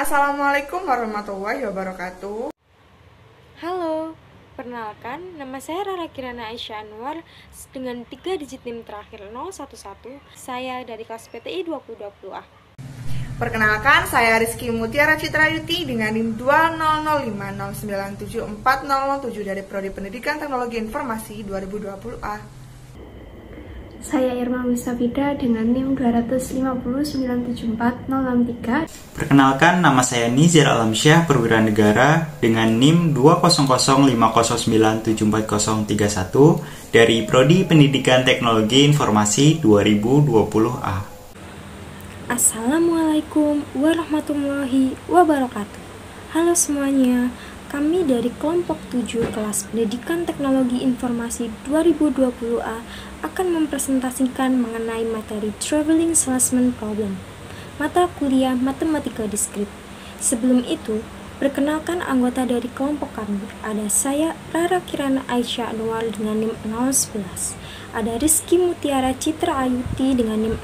Assalamualaikum warahmatullahi wabarakatuh. Halo, perkenalkan nama saya Rara Kirana Aisyah Anwar dengan 3 digit NIM terakhir 011. Saya dari kelas PTI 2020A. Perkenalkan, saya Rizky Mutiara Citrayuti dengan NIM 205097407 dari Prodi Pendidikan Teknologi Informasi 2020A. Saya Irma Mustafida dengan NIM 250974063. Perkenalkan, nama saya Nizar Alamsyah, perwira negara dengan NIM 2005009740031 dari Prodi Pendidikan Teknologi Informasi 2020A. Assalamualaikum warahmatullahi wabarakatuh. Halo semuanya, kami dari kelompok 7 kelas Pendidikan Teknologi Informasi 2020A akan mempresentasikan mengenai materi Traveling Salesman Problem, mata kuliah Matematika Diskrit. Sebelum itu, perkenalkan anggota dari kelompok kami. Ada saya, Rara Kirana Aisyah Anwar dengan NIM 011. Ada Rizky Mutiara Citra Ayuti dengan NIM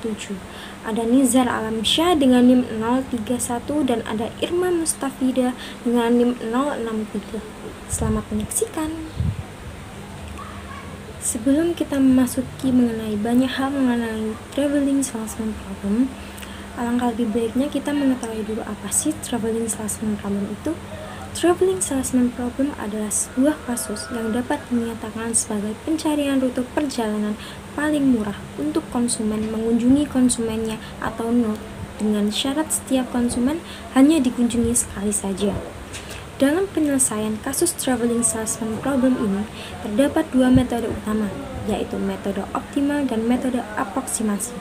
007. Ada Nizar Alamsyah dengan NIM 031 dan ada Irma Mustafida dengan NIM 063. Selamat menyaksikan. Sebelum kita memasuki mengenai banyak hal mengenai Traveling Salesman Problem, alangkah lebih baiknya kita mengetahui dulu apa sih Traveling Salesman Problem itu. Traveling Salesman Problem adalah sebuah kasus yang dapat dinyatakan sebagai pencarian rute perjalanan paling murah untuk konsumen mengunjungi konsumennya atau nol, dengan syarat setiap konsumen hanya dikunjungi sekali saja. Dalam penyelesaian kasus Traveling Salesman Problem ini, terdapat 2 metode utama, yaitu metode optimal dan metode aproksimasi,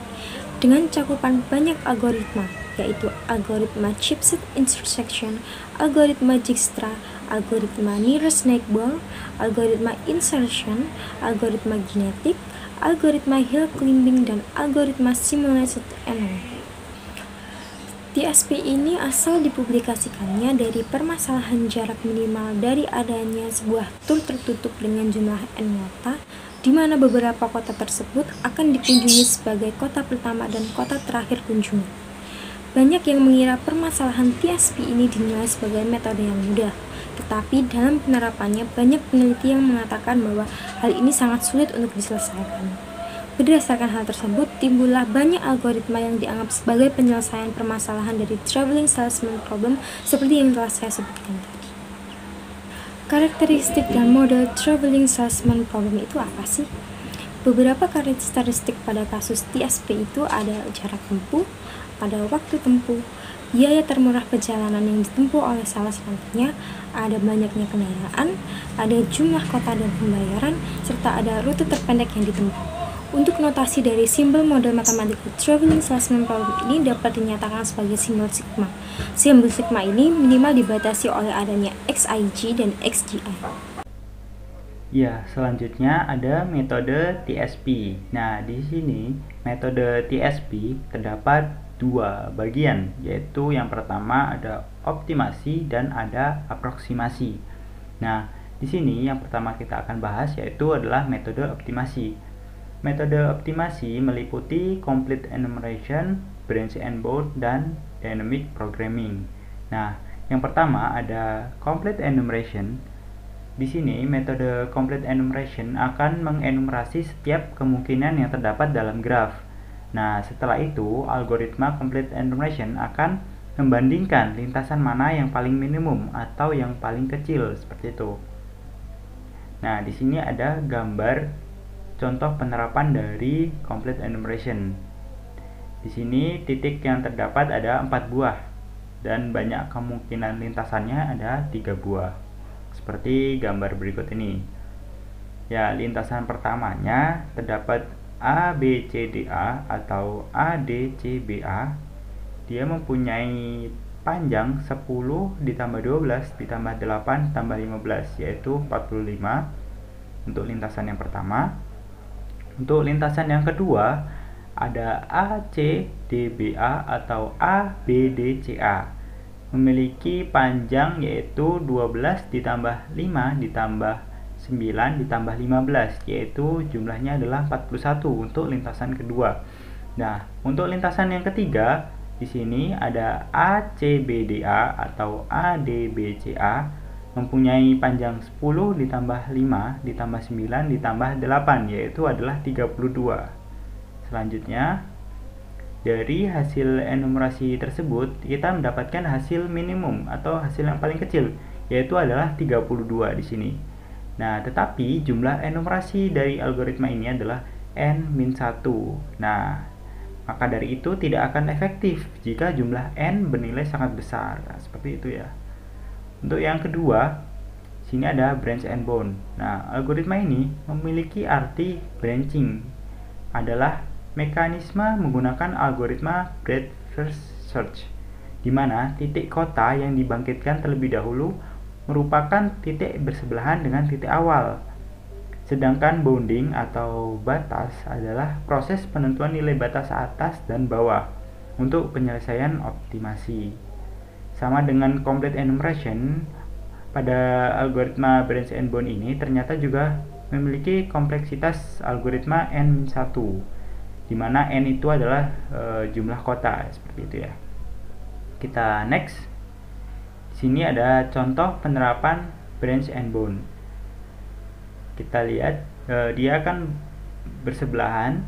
dengan cakupan banyak algoritma, yaitu algoritma chipset intersection, algoritma Dijkstra, algoritma nearest neighbor, algoritma insertion, algoritma genetik, algoritma hill climbing, dan algoritma simulated NLP. TSP ini asal dipublikasikannya dari permasalahan jarak minimal dari adanya sebuah tour tertutup dengan jumlah N kota, di mana beberapa kota tersebut akan dikunjungi sebagai kota pertama dan kota terakhir kunjungan. Banyak yang mengira permasalahan TSP ini dinilai sebagai metode yang mudah, tetapi dalam penerapannya banyak peneliti yang mengatakan bahwa hal ini sangat sulit untuk diselesaikan. Berdasarkan hal tersebut, timbullah banyak algoritma yang dianggap sebagai penyelesaian permasalahan dari Traveling Salesman Problem seperti yang telah saya sebutkan tadi. Karakteristik dan model Traveling Salesman Problem itu apa sih? Beberapa karakteristik pada kasus TSP itu ada jarak tempuh, ada waktu tempuh, biaya termurah perjalanan yang ditempuh oleh sales nantinya, ada banyaknya kendaraan, ada jumlah kota dan pembayaran, serta ada rute terpendek yang ditempuh. Untuk notasi dari simbol model matematika Traveling Salesman Problem ini dapat dinyatakan sebagai simbol sigma. Simbol sigma ini minimal dibatasi oleh adanya Xij dan Xgi. Ya, selanjutnya ada metode TSP. Nah, di sini metode TSP terdapat 2 bagian, yaitu yang pertama ada optimasi dan ada aproksimasi. Nah, di sini yang pertama kita akan bahas yaitu adalah metode optimasi. Metode optimasi meliputi complete enumeration, branch and bound, dan dynamic programming. Nah, yang pertama ada complete enumeration. Di sini metode complete enumeration akan mengenumerasi setiap kemungkinan yang terdapat dalam graf. Nah, setelah itu algoritma complete enumeration akan membandingkan lintasan mana yang paling minimum atau yang paling kecil seperti itu. Nah, di sini ada gambar contoh penerapan dari complete enumeration. Di sini titik yang terdapat ada 4 buah dan banyak kemungkinan lintasannya ada 3 buah. Seperti gambar berikut ini. Ya, lintasan pertamanya terdapat ABCDA atau ADCBA. Dia mempunyai panjang 10 ditambah 12 ditambah 8 tambah 15, yaitu 45 untuk lintasan yang pertama. Untuk lintasan yang kedua ada ACDBA atau ABDCA, memiliki panjang yaitu 12 ditambah 5 ditambah 9 ditambah 15, yaitu jumlahnya adalah 41 untuk lintasan kedua. Nah, untuk lintasan yang ketiga Di sini ada ACBDA atau ADBCA mempunyai panjang 10 ditambah 5 ditambah 9 ditambah 8, yaitu adalah 32. Selanjutnya, dari hasil enumerasi tersebut kita mendapatkan hasil minimum atau hasil yang paling kecil, yaitu adalah 32 di sini. Nah, tetapi jumlah enumerasi dari algoritma ini adalah n-1. Nah, maka dari itu tidak akan efektif jika jumlah n bernilai sangat besar. Nah, seperti itu ya. Untuk yang kedua, sini ada branch and bound. Nah, algoritma ini memiliki arti branching. Adalah mekanisme menggunakan algoritma breadth first search, di mana titik kota yang dibangkitkan terlebih dahulu merupakan titik bersebelahan dengan titik awal. Sedangkan bounding atau batas adalah proses penentuan nilai batas atas dan bawah untuk penyelesaian optimasi. Sama dengan complete enumeration, pada algoritma branch and bound ini ternyata juga memiliki kompleksitas algoritma n-1, di mana n itu adalah jumlah kota, seperti itu ya. Kita next. Sini ada contoh penerapan branch and bound. Kita lihat dia akan bersebelahan,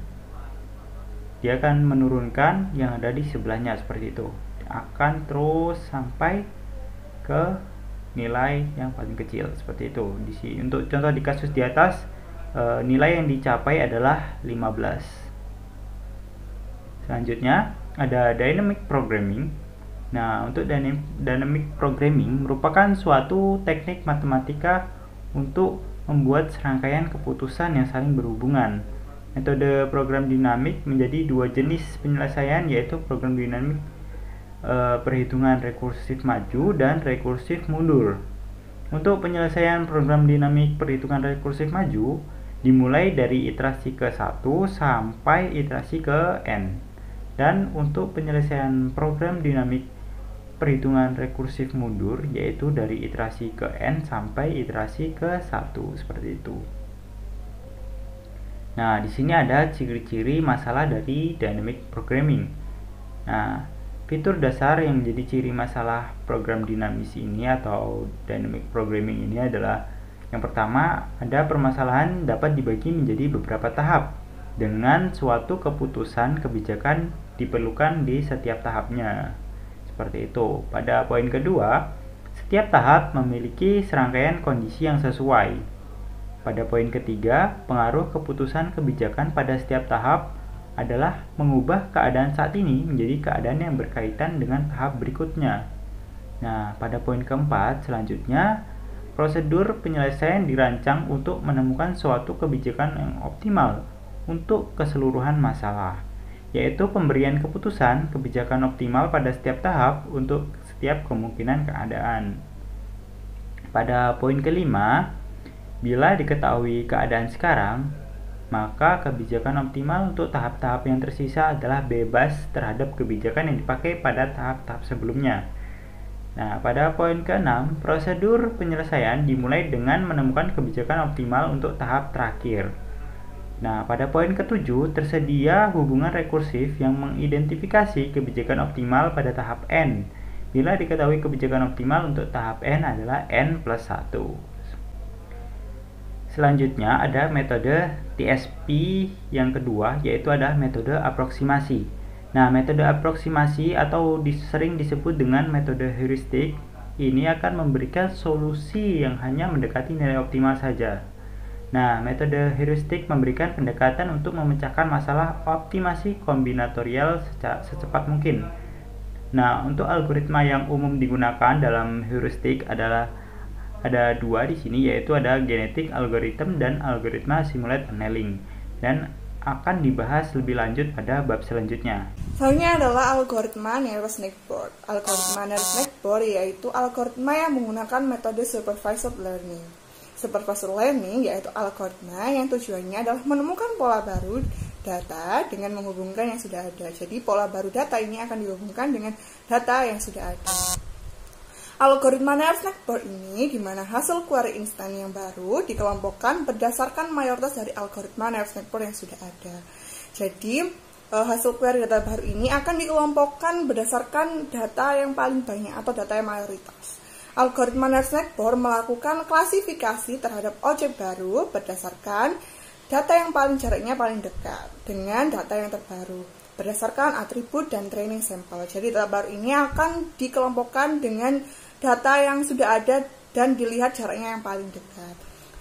dia akan menurunkan yang ada di sebelahnya seperti itu, akan terus sampai ke nilai yang paling kecil seperti itu. Di sini untuk contoh di kasus di atas, nilai yang dicapai adalah 15. Selanjutnya ada dynamic programming. Nah, untuk dynamic programming merupakan suatu teknik matematika untuk membuat serangkaian keputusan yang saling berhubungan. Metode program dinamik menjadi dua jenis penyelesaian, yaitu program dinamik perhitungan rekursif maju dan rekursif mundur. Untuk penyelesaian program dinamik perhitungan rekursif maju dimulai dari iterasi ke-1 sampai iterasi ke n. Dan untuk penyelesaian program dinamik perhitungan rekursif mundur yaitu dari iterasi ke n sampai iterasi ke 1, seperti itu. Nah, di sini ada ciri-ciri masalah dari dynamic programming. Nah, fitur dasar yang menjadi ciri masalah program dinamis ini atau dynamic programming ini adalah yang pertama, ada permasalahan dapat dibagi menjadi beberapa tahap dengan suatu keputusan kebijakan diperlukan di setiap tahapnya. Seperti itu. Pada poin kedua, setiap tahap memiliki serangkaian kondisi yang sesuai. Pada poin ketiga, pengaruh keputusan kebijakan pada setiap tahap adalah mengubah keadaan saat ini menjadi keadaan yang berkaitan dengan tahap berikutnya. Nah, pada poin keempat, selanjutnya, prosedur penyelesaian dirancang untuk menemukan suatu kebijakan yang optimal untuk keseluruhan masalah, yaitu pemberian keputusan kebijakan optimal pada setiap tahap untuk setiap kemungkinan keadaan. Pada poin kelima, bila diketahui keadaan sekarang, maka kebijakan optimal untuk tahap-tahap yang tersisa adalah bebas terhadap kebijakan yang dipakai pada tahap-tahap sebelumnya. Nah, pada poin ke-6, prosedur penyelesaian dimulai dengan menemukan kebijakan optimal untuk tahap terakhir. Nah, pada poin ke-7, tersedia hubungan rekursif yang mengidentifikasi kebijakan optimal pada tahap n, bila diketahui kebijakan optimal untuk tahap n adalah n+1. Selanjutnya ada metode TSP yang kedua, yaitu adalah metode aproksimasi. Nah, metode aproksimasi atau sering disebut dengan metode heuristik ini akan memberikan solusi yang hanya mendekati nilai optimal saja. Nah, metode heuristik memberikan pendekatan untuk memecahkan masalah optimasi kombinatorial secepat mungkin. Nah, untuk algoritma yang umum digunakan dalam heuristik adalah ada dua di sini, yaitu ada genetic algorithm dan algoritma simulate annealing, dan akan dibahas lebih lanjut pada bab selanjutnya. Selanjutnya adalah algoritma Narrow Snakeboard. Algoritma Narrow Snakeboard yaitu algoritma yang menggunakan metode supervised learning. Supervised learning yaitu algoritma yang tujuannya adalah menemukan pola baru data dengan menghubungkan yang sudah ada. Jadi pola baru data ini akan dihubungkan dengan data yang sudah ada. Algoritma Narrow Snakeboard ini di mana hasil query instan yang baru dikelompokkan berdasarkan mayoritas dari algoritma Narrow Snakeboard yang sudah ada. Jadi hasil query data baru ini akan dikelompokkan berdasarkan data yang paling banyak atau data yang mayoritas. Algoritma Nairs Network melakukan klasifikasi terhadap objek baru berdasarkan data yang jaraknya paling dekat dengan data yang terbaru berdasarkan atribut dan training sampel. Jadi data baru ini akan dikelompokkan dengan data yang sudah ada dan dilihat jaraknya yang paling dekat.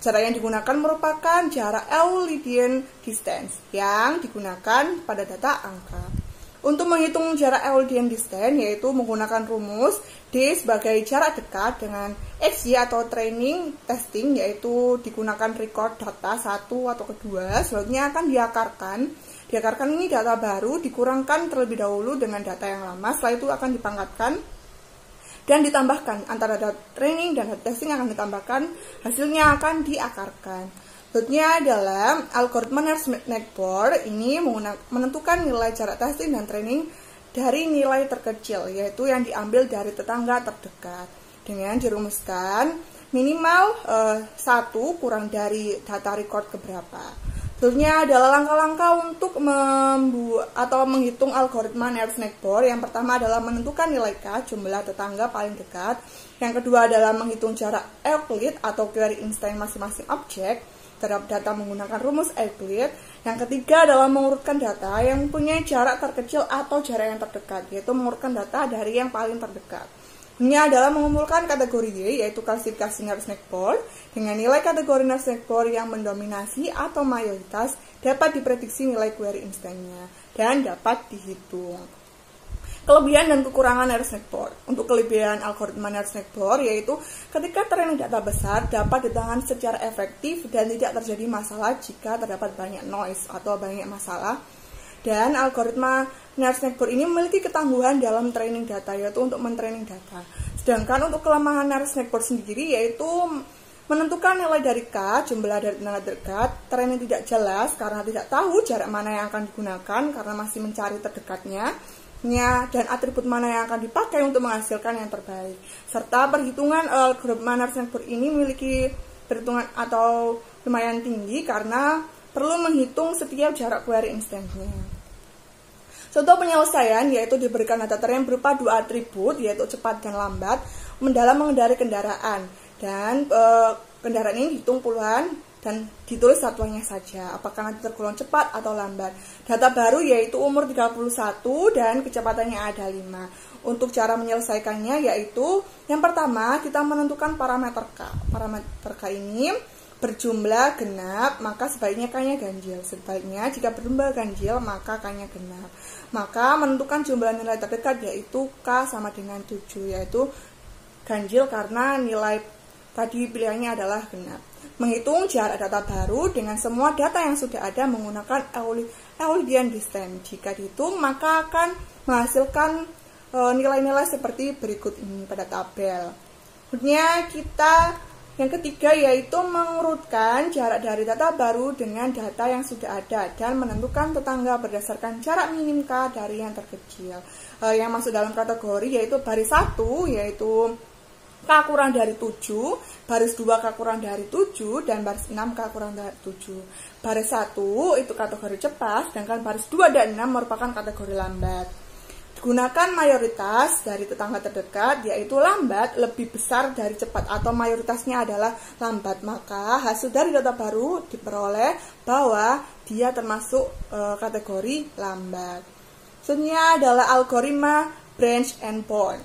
Jarak yang digunakan merupakan jarak Euclidean distance yang digunakan pada data angka. Untuk menghitung jarak Euclidean distance yaitu menggunakan rumus D sebagai jarak dekat dengan XY atau training testing yaitu digunakan record data satu atau kedua, selanjutnya akan diakarkan. Diakarkan ini data baru dikurangkan terlebih dahulu dengan data yang lama, setelah itu akan dipangkatkan dan ditambahkan antara data training dan data testing akan ditambahkan, hasilnya akan diakarkan. Selanjutnya adalah algoritma Nairs Network ini menentukan nilai jarak testing dan training dari nilai terkecil, yaitu yang diambil dari tetangga terdekat dengan dirumuskan minimal 1 kurang dari data record keberapa. Selanjutnya adalah langkah-langkah untuk membuat atau menghitung algoritma Nairs Network. Yang pertama adalah menentukan nilai K, jumlah tetangga paling dekat. Yang kedua adalah menghitung jarak Euclid atau query instant masing-masing objek terhadap data menggunakan rumus Euclid. Yang ketiga adalah mengurutkan data yang mempunyai jarak terkecil atau jarak yang terdekat, yaitu mengurutkan data dari yang paling terdekat. Ini adalah mengumpulkan kategori Y, yaitu klasifikasi Nairs Network, dengan nilai kategori Nairs Network yang mendominasi atau mayoritas dapat diprediksi nilai query instannya dan dapat dihitung. Kelebihan dan kekurangan Nairs Network. Untuk kelebihan algoritma Nairs Network yaitu ketika training data besar dapat ditangani secara efektif dan tidak terjadi masalah jika terdapat banyak noise atau banyak masalah. Dan algoritma Nairs Network ini memiliki ketangguhan dalam training data, yaitu untuk mentraining data. Sedangkan untuk kelemahan Nairs Network sendiri yaitu menentukan nilai dari K, jumlah dari tetangga dekat, training tidak jelas karena tidak tahu jarak mana yang akan digunakan karena masih mencari terdekatnya, dan atribut mana yang akan dipakai untuk menghasilkan yang terbaik. Serta perhitungan algoritma Nairs Network ini memiliki perhitungan atau lumayan tinggi karena perlu menghitung setiap jarak query instannya. Contoh penyelesaian yaitu diberikan data yang berupa 2 atribut yaitu cepat dan lambat dalam mengendarai kendaraan, dan kendaraan ini dihitung puluhan dan ditulis satuannya saja apakah nanti tergolong cepat atau lambat. Data baru yaitu umur 31 dan kecepatannya ada 5. Untuk cara menyelesaikannya yaitu yang pertama kita menentukan parameter K. Parameter K ini berjumlah genap, maka sebaiknya K-nya ganjil. Sebaliknya jika berjumlah ganjil, maka K-nya genap. Maka menentukan jumlah nilai terdekat yaitu K sama dengan 7, yaitu ganjil karena nilai tadi pilihannya adalah genap. Menghitung jarak data baru dengan semua data yang sudah ada menggunakan Euclidean distance. Jika dihitung, maka akan menghasilkan nilai-nilai seperti berikut ini pada tabel. Kemudian yang ketiga yaitu mengurutkan jarak dari data baru dengan data yang sudah ada dan menentukan tetangga berdasarkan jarak minim K dari yang terkecil. Yang masuk dalam kategori yaitu baris 1 yaitu K kurang dari 7, baris 2 K kurang dari 7, dan baris 6 K kurang dari 7. Baris 1 itu kategori cepat, sedangkan baris 2 dan 6 merupakan kategori lambat. Gunakan mayoritas dari tetangga terdekat, yaitu lambat lebih besar dari cepat atau mayoritasnya adalah lambat. Maka hasil dari data baru diperoleh bahwa dia termasuk kategori lambat. Selanjutnya adalah algoritma branch and bound.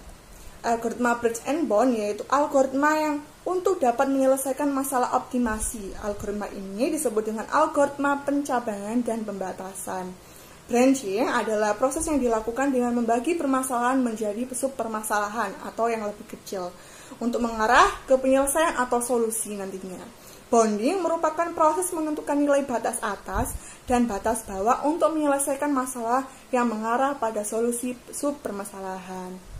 Algoritma branch and bound yaitu algoritma yang untuk dapat menyelesaikan masalah optimasi. Algoritma ini disebut dengan algoritma pencabangan dan pembatasan. Branching adalah proses yang dilakukan dengan membagi permasalahan menjadi sub-permasalahan atau yang lebih kecil untuk mengarah ke penyelesaian atau solusi nantinya. Bounding merupakan proses menentukan nilai batas atas dan batas bawah untuk menyelesaikan masalah yang mengarah pada solusi sub-permasalahan.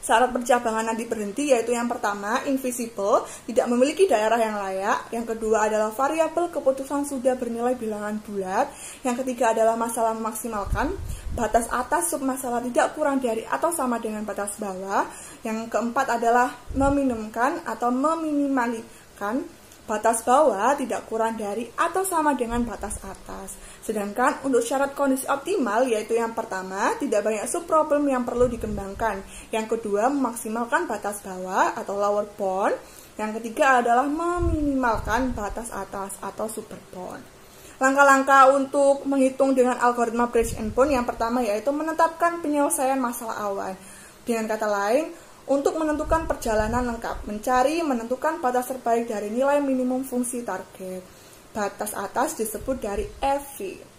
Syarat percabangan nanti berhenti yaitu yang pertama, invisible, tidak memiliki daerah yang layak. Yang kedua adalah variabel keputusan sudah bernilai bilangan bulat. Yang ketiga adalah masalah memaksimalkan. Batas atas submasalah tidak kurang dari atau sama dengan batas bawah. Yang keempat adalah meminimumkan atau meminimalkan. Batas bawah tidak kurang dari atau sama dengan batas atas. Sedangkan untuk syarat kondisi optimal, yaitu yang pertama, tidak banyak subproblem yang perlu dikembangkan. Yang kedua, memaksimalkan batas bawah atau lower bound. Yang ketiga adalah meminimalkan batas atas atau super bound. Langkah-langkah untuk menghitung dengan algoritma Bridge and Bound yang pertama yaitu menetapkan penyelesaian masalah awal. Dengan kata lain, untuk menentukan perjalanan lengkap, mencari, menentukan batas terbaik dari nilai minimum fungsi target. Batas atas disebut dari FV.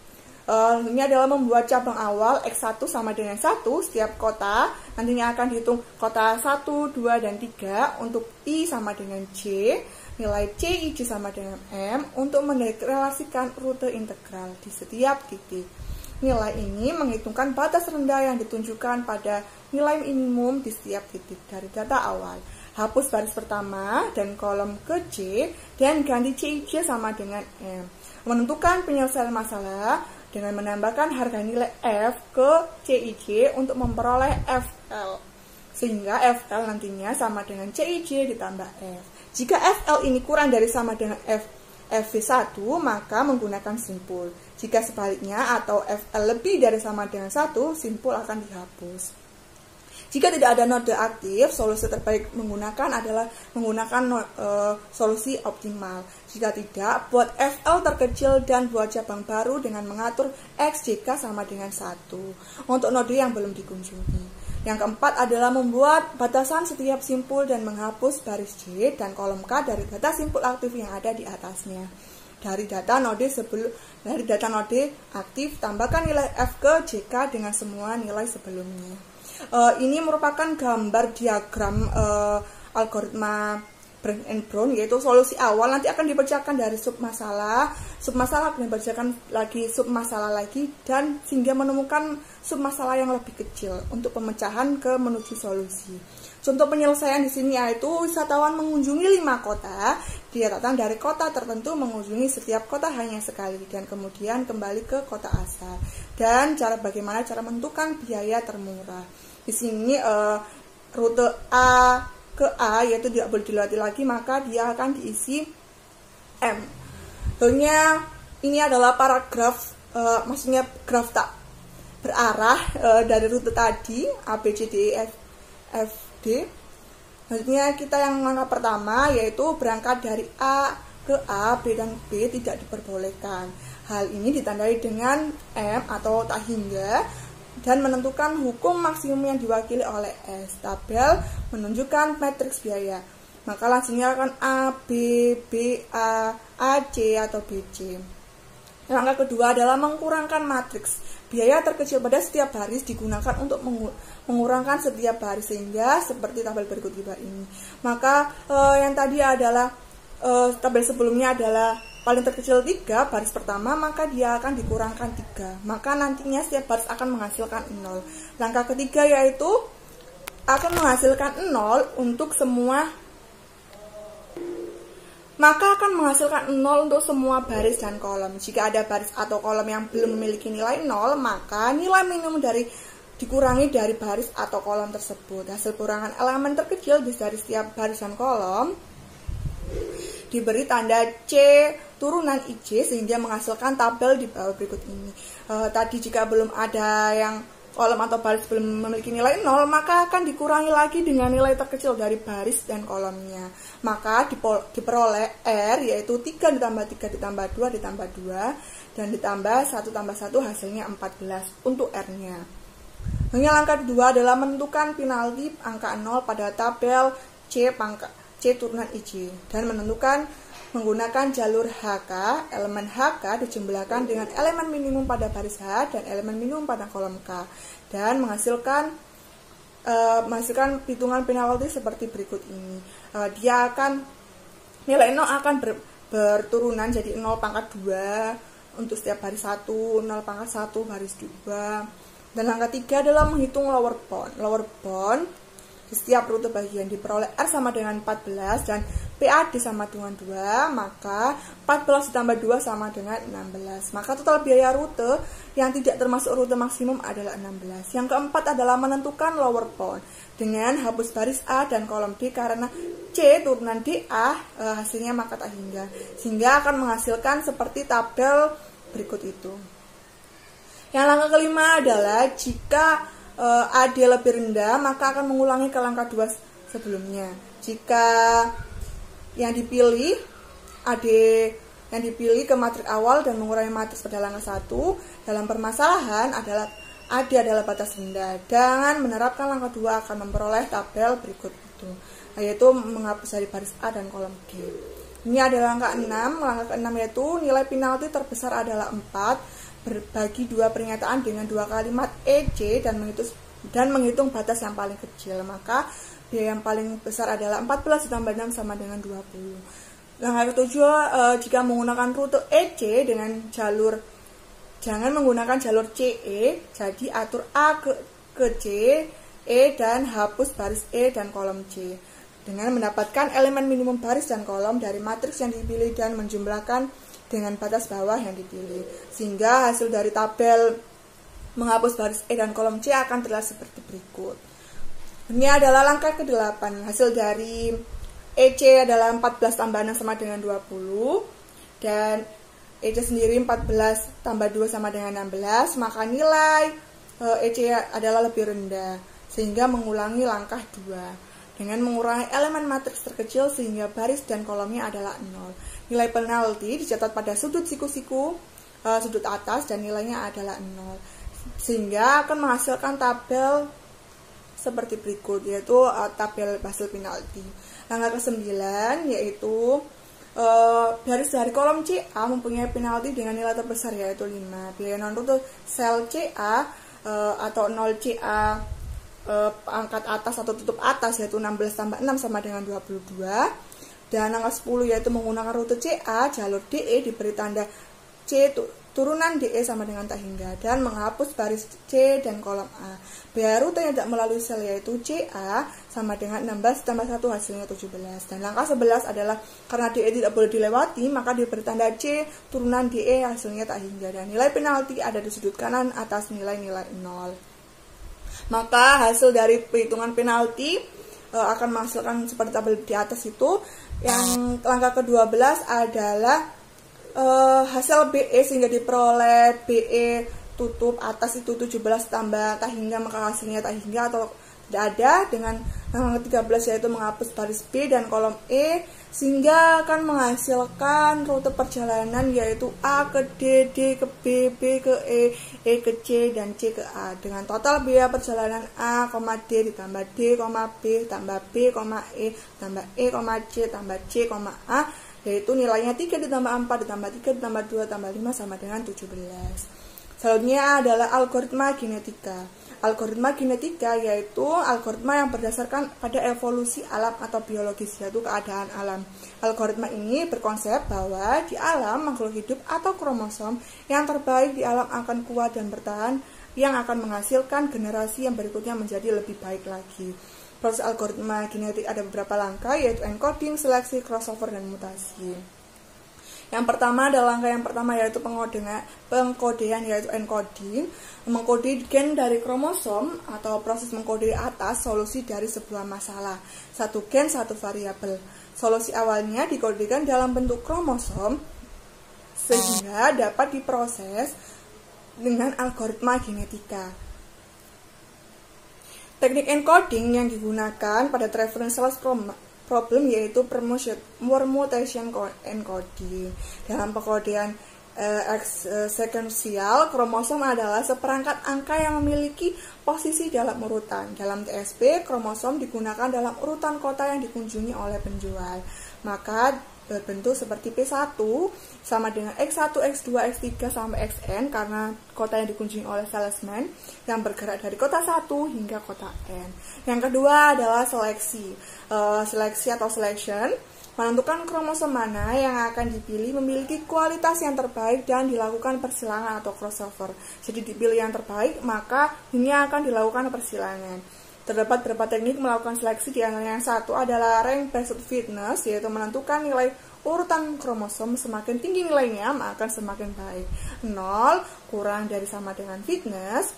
Ini adalah membuat cabang awal X1 sama dengan 1, setiap kota nantinya akan dihitung kota 1, 2, dan 3 untuk I sama dengan J, nilai CIJ sama dengan M untuk merelasikan rute integral di setiap titik. Nilai ini menghitungkan batas rendah yang ditunjukkan pada nilai minimum di setiap titik dari data awal. Hapus baris pertama dan kolom ke J dan ganti CIJ sama dengan M. Menentukan penyelesaian masalah dengan menambahkan harga nilai F ke CIJ untuk memperoleh FL. Sehingga FL nantinya sama dengan CIJ ditambah F. Jika FL ini kurang dari sama dengan FV1, maka menggunakan simpul. Jika sebaliknya atau FL lebih dari sama dengan 1, simpul akan dihapus. Jika tidak ada node aktif, solusi terbaik adalah menggunakan solusi optimal. Jika tidak, buat FL terkecil dan buat cabang baru dengan mengatur XJK sama dengan 1 untuk node yang belum dikunjungi. Yang keempat adalah membuat batasan setiap simpul dan menghapus baris J dan kolom K dari data simpul aktif yang ada di atasnya. Dari data node aktif, tambahkan nilai F ke JK dengan semua nilai sebelumnya. Ini merupakan gambar diagram algoritma Bridge and Bound, yaitu solusi awal nanti akan dipecahkan dari submasalah akan dipecahkan lagi submasalah lagi, dan sehingga menemukan submasalah yang lebih kecil untuk pemecahan ke menuju solusi. Contoh penyelesaian di sini yaitu wisatawan mengunjungi 5 kota, dia datang dari kota tertentu, mengunjungi setiap kota hanya sekali, dan kemudian kembali ke kota asal. Dan bagaimana cara menentukan biaya termurah. Di sini rute A ke A yaitu tidak boleh dilewati lagi, maka dia akan diisi M. Tentunya ini adalah paragraf, maksudnya graf tak berarah dari rute tadi A, B, C, D, E, F, D. Maksudnya kita yang langkah pertama yaitu berangkat dari A ke A, B dan B tidak diperbolehkan. Hal ini ditandai dengan M atau tak hingga dan menentukan hukum maksimum yang diwakili oleh S. Tabel menunjukkan matriks biaya. Maka langsungnya akan A, B, B, A, C atau BC. Langkah kedua adalah mengkurangkan matriks. Biaya terkecil pada setiap baris digunakan untuk mengurangkan setiap baris sehingga seperti tabel berikut ini. Maka yang tadi adalah tabel sebelumnya adalah paling terkecil 3 baris pertama, maka dia akan dikurangkan 3. Maka nantinya setiap baris akan menghasilkan 0. Langkah ketiga yaitu akan menghasilkan 0 untuk semua, maka akan menghasilkan 0 untuk semua baris dan kolom. Jika ada baris atau kolom yang belum memiliki nilai 0, maka nilai minimum dikurangi dari baris atau kolom tersebut. Hasil kurangan elemen terkecil dari setiap baris dan kolom diberi tanda C turunan IJ sehingga menghasilkan tabel di bawah berikut ini. Tadi jika belum ada yang kolom atau baris belum memiliki nilai 0, maka akan dikurangi lagi dengan nilai terkecil dari baris dan kolomnya. Maka diperoleh R yaitu 3 ditambah 3 ditambah 2 ditambah 2 dan ditambah 1 tambah 1 hasilnya 14 untuk R-nya. Langkah kedua adalah menentukan penalti angka 0 pada tabel C turunan IJ dan menentukan menggunakan jalur HK. Elemen HK dijumlahkan dengan elemen minimum pada baris H dan elemen minimum pada kolom K dan menghasilkan hitungan penalti seperti berikut ini. Nilai 0 akan berturunan jadi 0 pangkat 2 untuk setiap baris 1, 0 pangkat 1 baris 2. Dan langkah 3 adalah menghitung lower bound. Lower bound di setiap rute bagian diperoleh R sama dengan 14 dan PAD sama dengan 2, maka 14 ditambah 2 sama dengan 16. Maka total biaya rute yang tidak termasuk rute maksimum adalah 16. Yang keempat adalah menentukan lower bound dengan hapus baris A dan kolom D karena C turunan DA hasilnya maka tak hingga. Sehingga akan menghasilkan seperti tabel berikut itu. Yang langkah kelima adalah jika AD lebih rendah maka akan mengulangi ke langkah 2 sebelumnya. Jika yang dipilih AD yang dipilih ke matriks awal dan mengurangi matriks pada langkah 1 dalam permasalahan adalah AD adalah batas rendah. Dengan menerapkan langkah 2 akan memperoleh tabel berikut itu, yaitu menghapus dari baris A dan kolom D. Ini adalah langkah 6. Langkah ke-6 yaitu nilai penalti terbesar adalah 4 berbagi 2 pernyataan dengan 2 kalimat EC dan menghitung batas yang paling kecil. Maka biaya yang paling besar adalah 14 ditambah 6 sama dengan 20. Langkah ke-7, jika menggunakan rute EC dengan jalur, jangan menggunakan jalur CE, jadi atur A ke C, E dan hapus baris E dan kolom C dengan mendapatkan elemen minimum baris dan kolom dari matriks yang dipilih dan menjumlahkan dengan batas bawah yang dipilih, sehingga hasil dari tabel menghapus baris E dan kolom C akan terlihat seperti berikut. Ini adalah langkah ke-8. Hasil dari EC adalah 14 tambah 6 sama dengan 20 dan EC sendiri 14 tambah 2 sama dengan 16, maka nilai EC adalah lebih rendah sehingga mengulangi langkah 2 dengan mengurangi elemen matriks terkecil sehingga baris dan kolomnya adalah 0. Nilai penalti dicatat pada sudut siku-siku sudut atas dan nilainya adalah 0 sehingga akan menghasilkan tabel seperti berikut, yaitu tabel hasil penalti. Langkah ke-9 yaitu baris dari kolom CA mempunyai penalti dengan nilai terbesar yaitu 5. Biaya non-rute sel CA atau 0 CA angkat atas atau tutup atas yaitu 16 tambah 6 sama dengan 22. Dan angka 10 yaitu menggunakan rute CA, jalur DE diberi tanda C turunan DE sama dengan tak hingga dan menghapus baris C dan kolom A. Biaya rute yang tidak melalui sel yaitu CA sama dengan 16 tambah 1 hasilnya 17. Dan langkah 11 adalah karena DE tidak boleh dilewati maka diberi tanda C turunan DE hasilnya tak hingga dan nilai penalti ada di sudut kanan atas nilai-nilai 0. Maka hasil dari perhitungan penalti akan menghasilkan seperti tabel di atas itu. Yang langkah ke-12 adalah hasil BE sehingga diperoleh BE tutup atas itu 17 tambah tak hingga maka hasilnya tak hingga atau tidak ada. Dengan langkah ke-13 yaitu menghapus baris B dan kolom E sehingga akan menghasilkan rute perjalanan yaitu A ke D, D ke B, B ke E, E ke C dan C ke A dengan total biaya perjalanan A, D ditambah D, B tambah B, E tambah E, C tambah C, A yaitu nilainya 3 ditambah 4 ditambah 3 ditambah 2 tambah 5 sama dengan 17. Selanjutnya adalah algoritma genetika. Algoritma genetika yaitu algoritma yang berdasarkan pada evolusi alam atau biologis, yaitu keadaan alam. Algoritma ini berkonsep bahwa di alam makhluk hidup atau kromosom yang terbaik di alam akan kuat dan bertahan yang akan menghasilkan generasi yang berikutnya menjadi lebih baik lagi. Proses algoritma genetik ada beberapa langkah yaitu encoding, seleksi, crossover, dan mutasi. Yang pertama adalah langkah yang pertama yaitu pengkodean yaitu encoding. Mengkode gen dari kromosom atau proses mengkode atas solusi dari sebuah masalah. Satu gen, satu variabel. Solusi awalnya dikodekan dalam bentuk kromosom sehingga dapat diproses dengan algoritma genetika. Teknik encoding yang digunakan pada traverse problem yaitu permutation encoding. Dalam pengkodean sekuensial, kromosom adalah seperangkat angka yang memiliki posisi dalam urutan. Dalam TSP, kromosom digunakan dalam urutan kota yang dikunjungi oleh penjual. Maka berbentuk seperti P1 sama dengan X1, X2, X3 sampai Xn karena kota yang dikunjungi oleh salesman yang bergerak dari kota 1 hingga kota N. Yang kedua adalah seleksi. Seleksi atau selection menentukan kromosom mana yang akan dipilih memiliki kualitas yang terbaik dan dilakukan persilangan atau crossover. Jadi dipilih yang terbaik, maka ini akan dilakukan persilangan. Terdapat beberapa teknik melakukan seleksi, di antaranya yang satu adalah rank based fitness, yaitu menentukan nilai urutan kromosom, semakin tinggi nilainya maka semakin baik. 0 kurang dari sama dengan fitness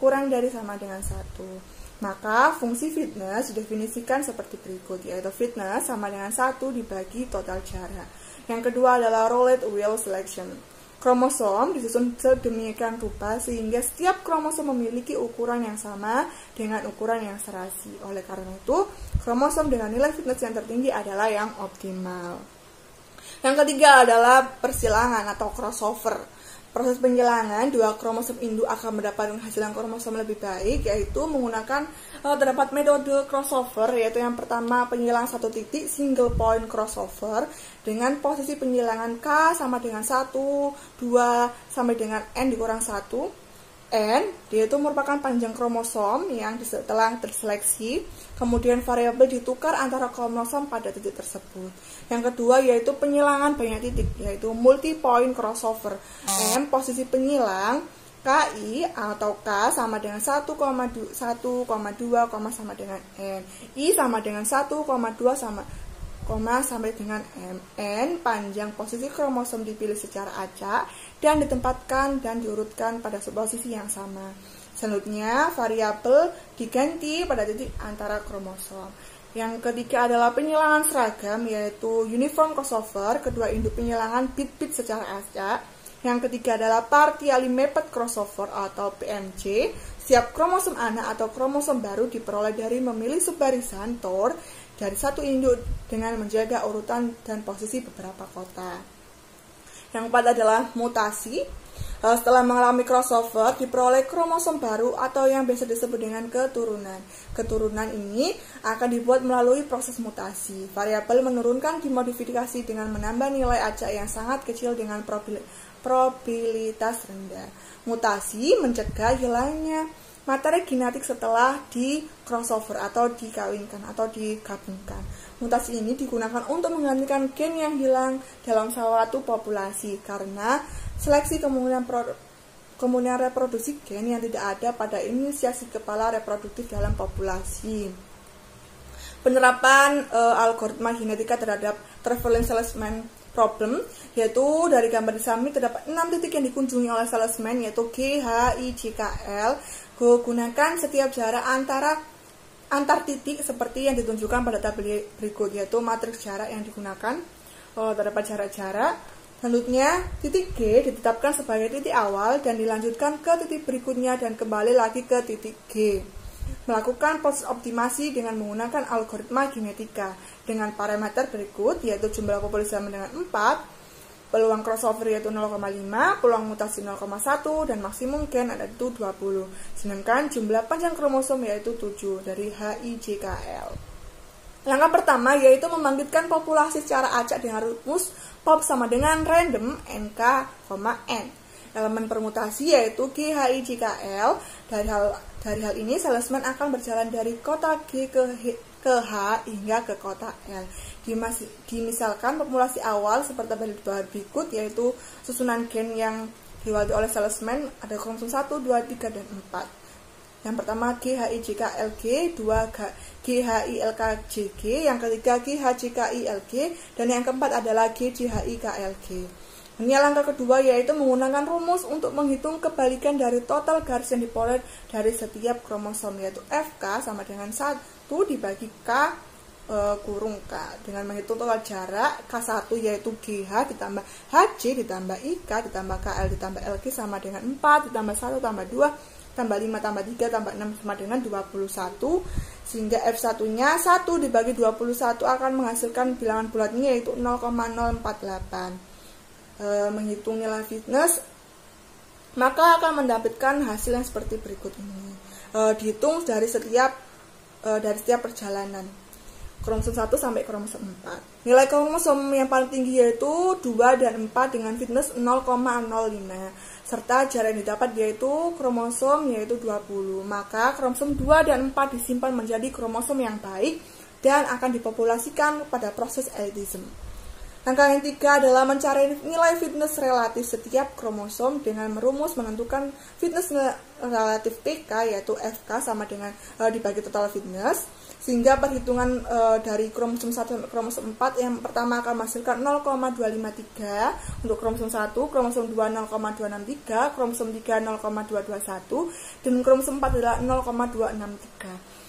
kurang dari sama dengan 1. Maka fungsi fitness didefinisikan seperti berikut, yaitu fitness sama dengan 1 dibagi total jarak. Yang kedua adalah roulette wheel selection. Kromosom disusun sedemikian rupa sehingga setiap kromosom memiliki ukuran yang sama dengan ukuran yang serasi. Oleh karena itu, kromosom dengan nilai fitness yang tertinggi adalah yang optimal. Yang ketiga adalah persilangan atau crossover. Proses penyilangan dua kromosom induk akan mendapatkan hasil kromosom lebih baik, yaitu menggunakan terdapat metode crossover, yaitu yang pertama penyilang satu titik single point crossover dengan posisi penyilangan K sama dengan 1, 2 sampai dengan N dikurang 1. N yaitu merupakan panjang kromosom yang setelah terseleksi, kemudian variabel ditukar antara kromosom pada titik tersebut. Yang kedua yaitu penyilangan banyak titik, yaitu multi point crossover. M posisi penyilang KI atau K sama dengan 1,2, sama dengan N. I sama dengan 1,2 sampai dengan M. N panjang posisi kromosom dipilih secara acak dan ditempatkan dan diurutkan pada sebuah posisi yang sama. Selanjutnya, variabel diganti pada titik antara kromosom. Yang ketiga adalah penyilangan seragam, yaitu uniform crossover, kedua induk penyilangan bit-bit secara acak. Yang ketiga adalah partially mapped crossover atau PMC. Setiap kromosom anak atau kromosom baru diperoleh dari memilih subbarisan TOR dari satu induk dengan menjaga urutan dan posisi beberapa kota. Yang keempat adalah mutasi. Setelah mengalami crossover, diperoleh kromosom baru atau yang biasa disebut dengan keturunan. Keturunan ini akan dibuat melalui proses mutasi. Variabel menurunkan dimodifikasi dengan menambah nilai acak yang sangat kecil dengan probabilitas rendah. Mutasi mencegah hilangnya materi genetik setelah di crossover atau dikawinkan atau digabungkan. Mutasi ini digunakan untuk menggantikan gen yang hilang dalam suatu populasi karena seleksi kemungkinan reproduksi gen yang tidak ada pada inisiasi kepala reproduktif dalam populasi. Penerapan algoritma genetika terhadap traveling salesman problem, yaitu dari gambar di samping terdapat 6 titik yang dikunjungi oleh salesman, yaitu G, H, I, J, K, L. Gunakan setiap jarak antar titik seperti yang ditunjukkan pada tabel berikut, yaitu matriks jarak yang digunakan. Terdapat jarak-jarak. Selanjutnya, titik G ditetapkan sebagai titik awal dan dilanjutkan ke titik berikutnya dan kembali lagi ke titik G. Melakukan proses optimasi dengan menggunakan algoritma genetika dengan parameter berikut, yaitu jumlah populasi sama dengan 4, peluang crossover yaitu 0,5, peluang mutasi 0,1, dan maksimum gen ada itu 20. Sedangkan jumlah panjang kromosom yaitu 7 dari HIJKL. Langkah pertama yaitu membangkitkan populasi secara acak dengan rumus pop sama dengan random NK, N. Elemen permutasi yaitu GHIJKL. Dari hal ini salesman akan berjalan dari kota G ke H hingga ke kota L. Dimisalkan populasi awal seperti tabel di bawah berikut, yaitu susunan gen yang diwakili oleh salesman ada kromosom 1, 2, 3, dan 4. Yang pertama GHIJKLG, 2 GHILKJG, yang ketiga GHJKILG, dan yang keempat adalah GJHIKLG. Ini langkah kedua yaitu menggunakan rumus untuk menghitung kebalikan dari total garis yang diperoleh dari setiap kromosom, yaitu FK sama dengan 1 dibagi K kurung K dengan menghitung total jarak K1 yaitu GH ditambah HJ ditambah IK ditambah KL ditambah LG sama dengan 4 ditambah 1 tambah 2 tambah 5 tambah 3 tambah 6 sama dengan 21, sehingga F1 nya 1 dibagi 21 akan menghasilkan bilangan bulatnya yaitu 0,048. Menghitung nilai fitness maka akan mendapatkan hasil yang seperti berikut ini. Dihitung dari setiap perjalanan kromosom 1 sampai kromosom 4. Nilai kromosom yang paling tinggi yaitu 2 dan 4 dengan fitness 0,05 serta jarak yang didapat yaitu kromosom yaitu 20. Maka kromosom 2 dan 4 disimpan menjadi kromosom yang baik dan akan dipopulasikan pada proses elitism. Langkah yang 3 adalah mencari nilai fitness relatif setiap kromosom dengan merumus menentukan fitness relatif TK yaitu FK sama dengan dibagi total fitness, sehingga perhitungan dari kromosom 1 sampai kromosom 4 yang pertama akan menghasilkan 0,253 untuk kromosom 1, kromosom 2 0,263, kromosom 3 0,221 dan kromosom 4 adalah 0,263.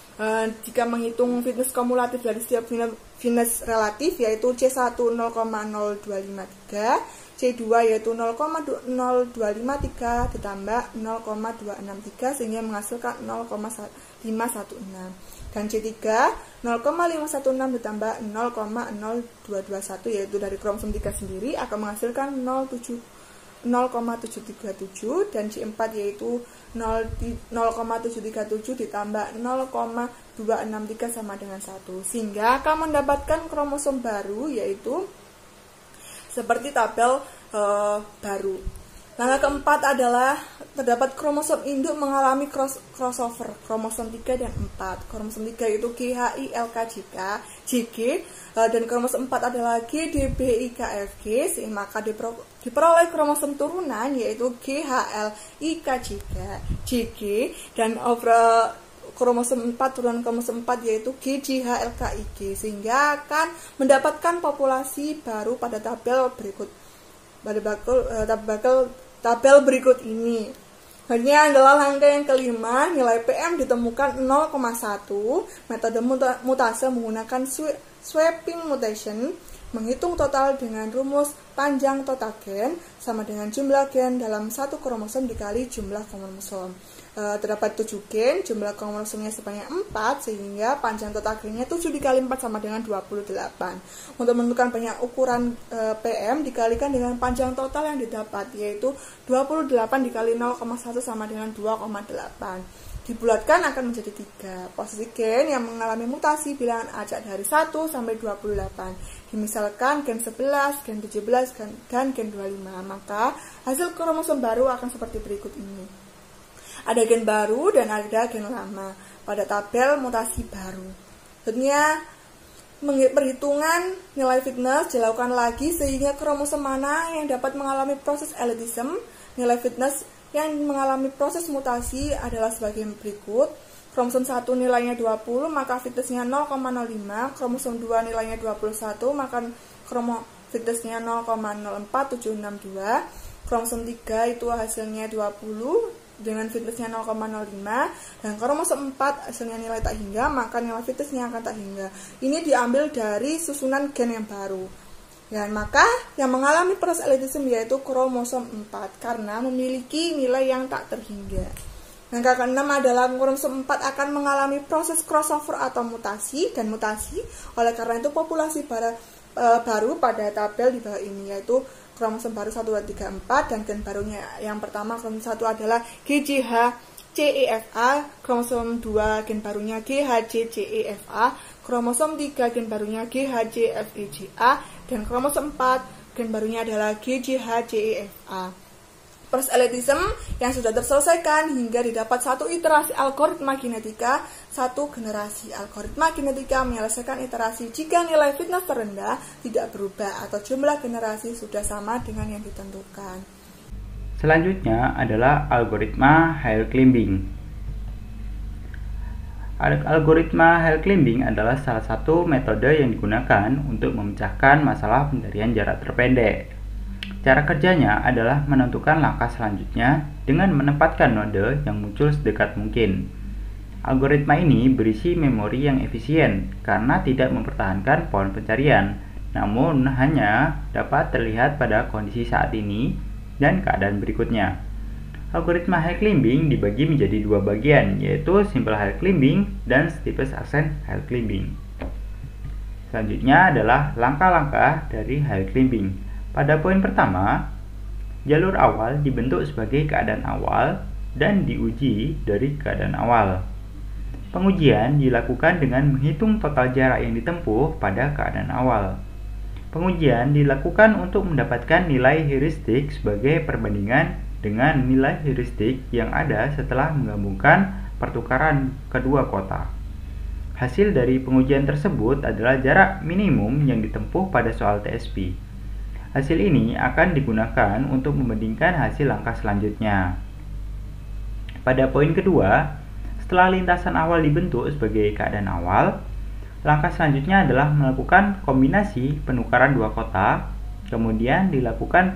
Jika menghitung fitness kumulatif dari setiap fitness relatif yaitu C1 0,0253, C2 yaitu 0,0253 ditambah 0,263 sehingga menghasilkan 0,516, dan C3 0,516 ditambah 0,0221 yaitu dari kromosom 3 sendiri akan menghasilkan 0,737 dan C4 yaitu 0,737 ditambah 0,263 sama dengan 1 sehingga akan mendapatkan kromosom baru yaitu seperti tabel baru. Langkah keempat adalah terdapat kromosom induk mengalami crossover kromosom 3 dan 4. Kromosom 3 itu GHI-LK-JK, JG, dan kromosom 4 adalah GDB-IKFG, sehingga maka diperoleh kromosom turunan yaitu GHL-IKJK, JG, dan kromosom 4 turunan kromosom 4 yaitu GJH-LKIG, sehingga akan mendapatkan populasi baru pada tabel berikut. Tabel berikut ini. Selanjutnya adalah langkah yang kelima, nilai PM ditemukan 0,1. Metode mutase menggunakan swapping mutation, menghitung total dengan rumus panjang total gen sama dengan jumlah gen dalam satu kromosom dikali jumlah kromosom. Terdapat 7 gen, jumlah kromosomnya sebanyak 4 sehingga panjang total gennya 7 dikali 4 sama dengan 28. Untuk menentukan banyak ukuran PM dikalikan dengan panjang total yang didapat yaitu 28 dikali 0,1 sama dengan 2,8. Dibulatkan akan menjadi 3. Posisi gen yang mengalami mutasi bilangan acak dari 1 sampai 28. Misalkan gen 11, gen 17, dan gen 25. Maka hasil kromosom baru akan seperti berikut ini. Ada gen baru dan ada gen lama pada tabel mutasi baru. Selanjutnya, perhitungan nilai fitness dilakukan lagi sehingga kromosom mana yang dapat mengalami proses elitism. Nilai fitness yang mengalami proses mutasi adalah sebagai berikut. Kromosom 1 nilainya 20, maka fitnessnya 0,05. Kromosom 2 nilainya 21, maka fitnessnya 0,04762. Kromosom 3 itu hasilnya 20 dengan fitnessnya 0,05, dan kromosom 4 hasilnya nilai tak hingga, maka nilai fitnessnya akan tak hingga. Ini diambil dari susunan gen yang baru. Dan maka yang mengalami proses elitism yaitu kromosom 4 karena memiliki nilai yang tak terhingga. Langkah ke-6 adalah kromosom 4 akan mengalami proses crossover atau mutasi, dan mutasi oleh karena itu populasi baru pada tabel di bawah ini yaitu kromosom baru 1, 2, 3, 4 dan gen barunya yang pertama kromosom 1 adalah GJH CEFA, kromosom 2 gen barunya GHJ CEFA, kromosom 3 gen barunya GHJ FEGA dan kromosom 4 gen barunya adalah GJH CEFA. Proses elitism yang sudah terselesaikan hingga didapat satu iterasi algoritma genetika, satu generasi algoritma genetika menyelesaikan iterasi jika nilai fitness terendah tidak berubah atau jumlah generasi sudah sama dengan yang ditentukan. Selanjutnya adalah algoritma hill climbing. Algoritma hill climbing adalah salah satu metode yang digunakan untuk memecahkan masalah pencarian jarak terpendek. Cara kerjanya adalah menentukan langkah selanjutnya dengan menempatkan node yang muncul sedekat mungkin. Algoritma ini berisi memori yang efisien karena tidak mempertahankan pohon pencarian, namun hanya dapat terlihat pada kondisi saat ini dan keadaan berikutnya. Algoritma hill climbing dibagi menjadi dua bagian, yaitu simple hill climbing dan steepest ascent hill climbing. Selanjutnya adalah langkah-langkah dari hill climbing. Pada poin pertama, jalur awal dibentuk sebagai keadaan awal dan diuji dari keadaan awal. Pengujian dilakukan dengan menghitung total jarak yang ditempuh pada keadaan awal. Pengujian dilakukan untuk mendapatkan nilai heuristik sebagai perbandingan dengan nilai heuristik yang ada setelah menggabungkan pertukaran kedua kota. Hasil dari pengujian tersebut adalah jarak minimum yang ditempuh pada soal TSP. Hasil ini akan digunakan untuk membandingkan hasil langkah selanjutnya. Pada poin kedua, setelah lintasan awal dibentuk sebagai keadaan awal, langkah selanjutnya adalah melakukan kombinasi penukaran dua kota, kemudian dilakukan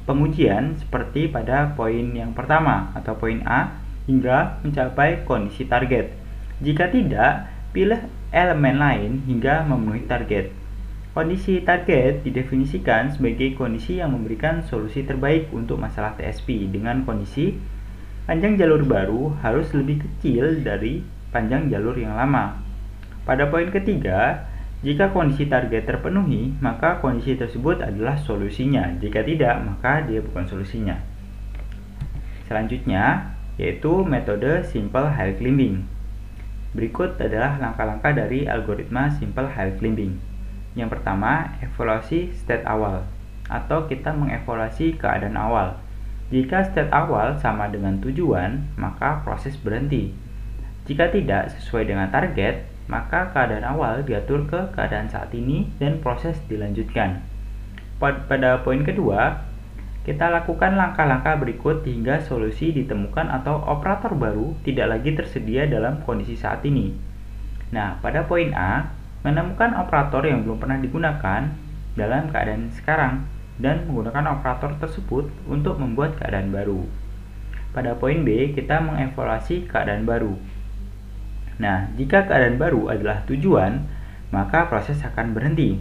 pengujian seperti pada poin yang pertama atau poin A hingga mencapai kondisi target. Jika tidak, pilih elemen lain hingga memenuhi target. Kondisi target didefinisikan sebagai kondisi yang memberikan solusi terbaik untuk masalah TSP dengan kondisi panjang jalur baru harus lebih kecil dari panjang jalur yang lama. Pada poin ketiga, jika kondisi target terpenuhi, maka kondisi tersebut adalah solusinya. Jika tidak, maka dia bukan solusinya. Selanjutnya, yaitu metode Simple Hill Climbing. Berikut adalah langkah-langkah dari algoritma Simple Hill Climbing. Yang pertama, evaluasi state awal, atau kita mengevaluasi keadaan awal. Jika state awal sama dengan tujuan, maka proses berhenti. Jika tidak sesuai dengan target, maka keadaan awal diatur ke keadaan saat ini dan proses dilanjutkan. Pada poin kedua, kita lakukan langkah-langkah berikut hingga solusi ditemukan atau operator baru tidak lagi tersedia dalam kondisi saat ini. Nah, pada poin A, menemukan operator yang belum pernah digunakan dalam keadaan sekarang dan menggunakan operator tersebut untuk membuat keadaan baru. Pada poin B, kita mengevaluasi keadaan baru. Nah, jika keadaan baru adalah tujuan, maka proses akan berhenti.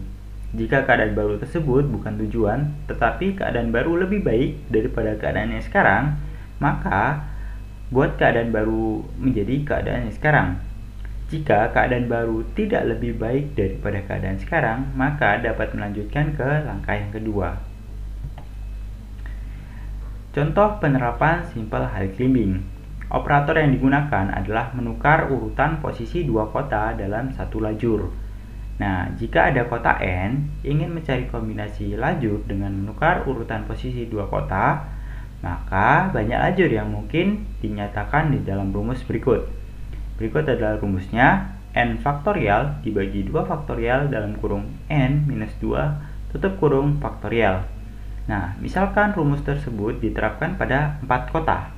Jika keadaan baru tersebut bukan tujuan, tetapi keadaan baru lebih baik daripada keadaan yang sekarang, maka buat keadaan baru menjadi keadaan yang sekarang. Jika keadaan baru tidak lebih baik daripada keadaan sekarang, maka dapat melanjutkan ke langkah yang kedua. Contoh penerapan Simple Hill Climbing. Operator yang digunakan adalah menukar urutan posisi dua kota dalam satu lajur. Nah, jika ada kota N ingin mencari kombinasi lajur dengan menukar urutan posisi dua kota, maka banyak lajur yang mungkin dinyatakan di dalam rumus berikut. Berikut adalah rumusnya: N faktorial dibagi 2 faktorial dalam kurung N minus 2 tutup kurung faktorial. Nah, misalkan rumus tersebut diterapkan pada 4 kota,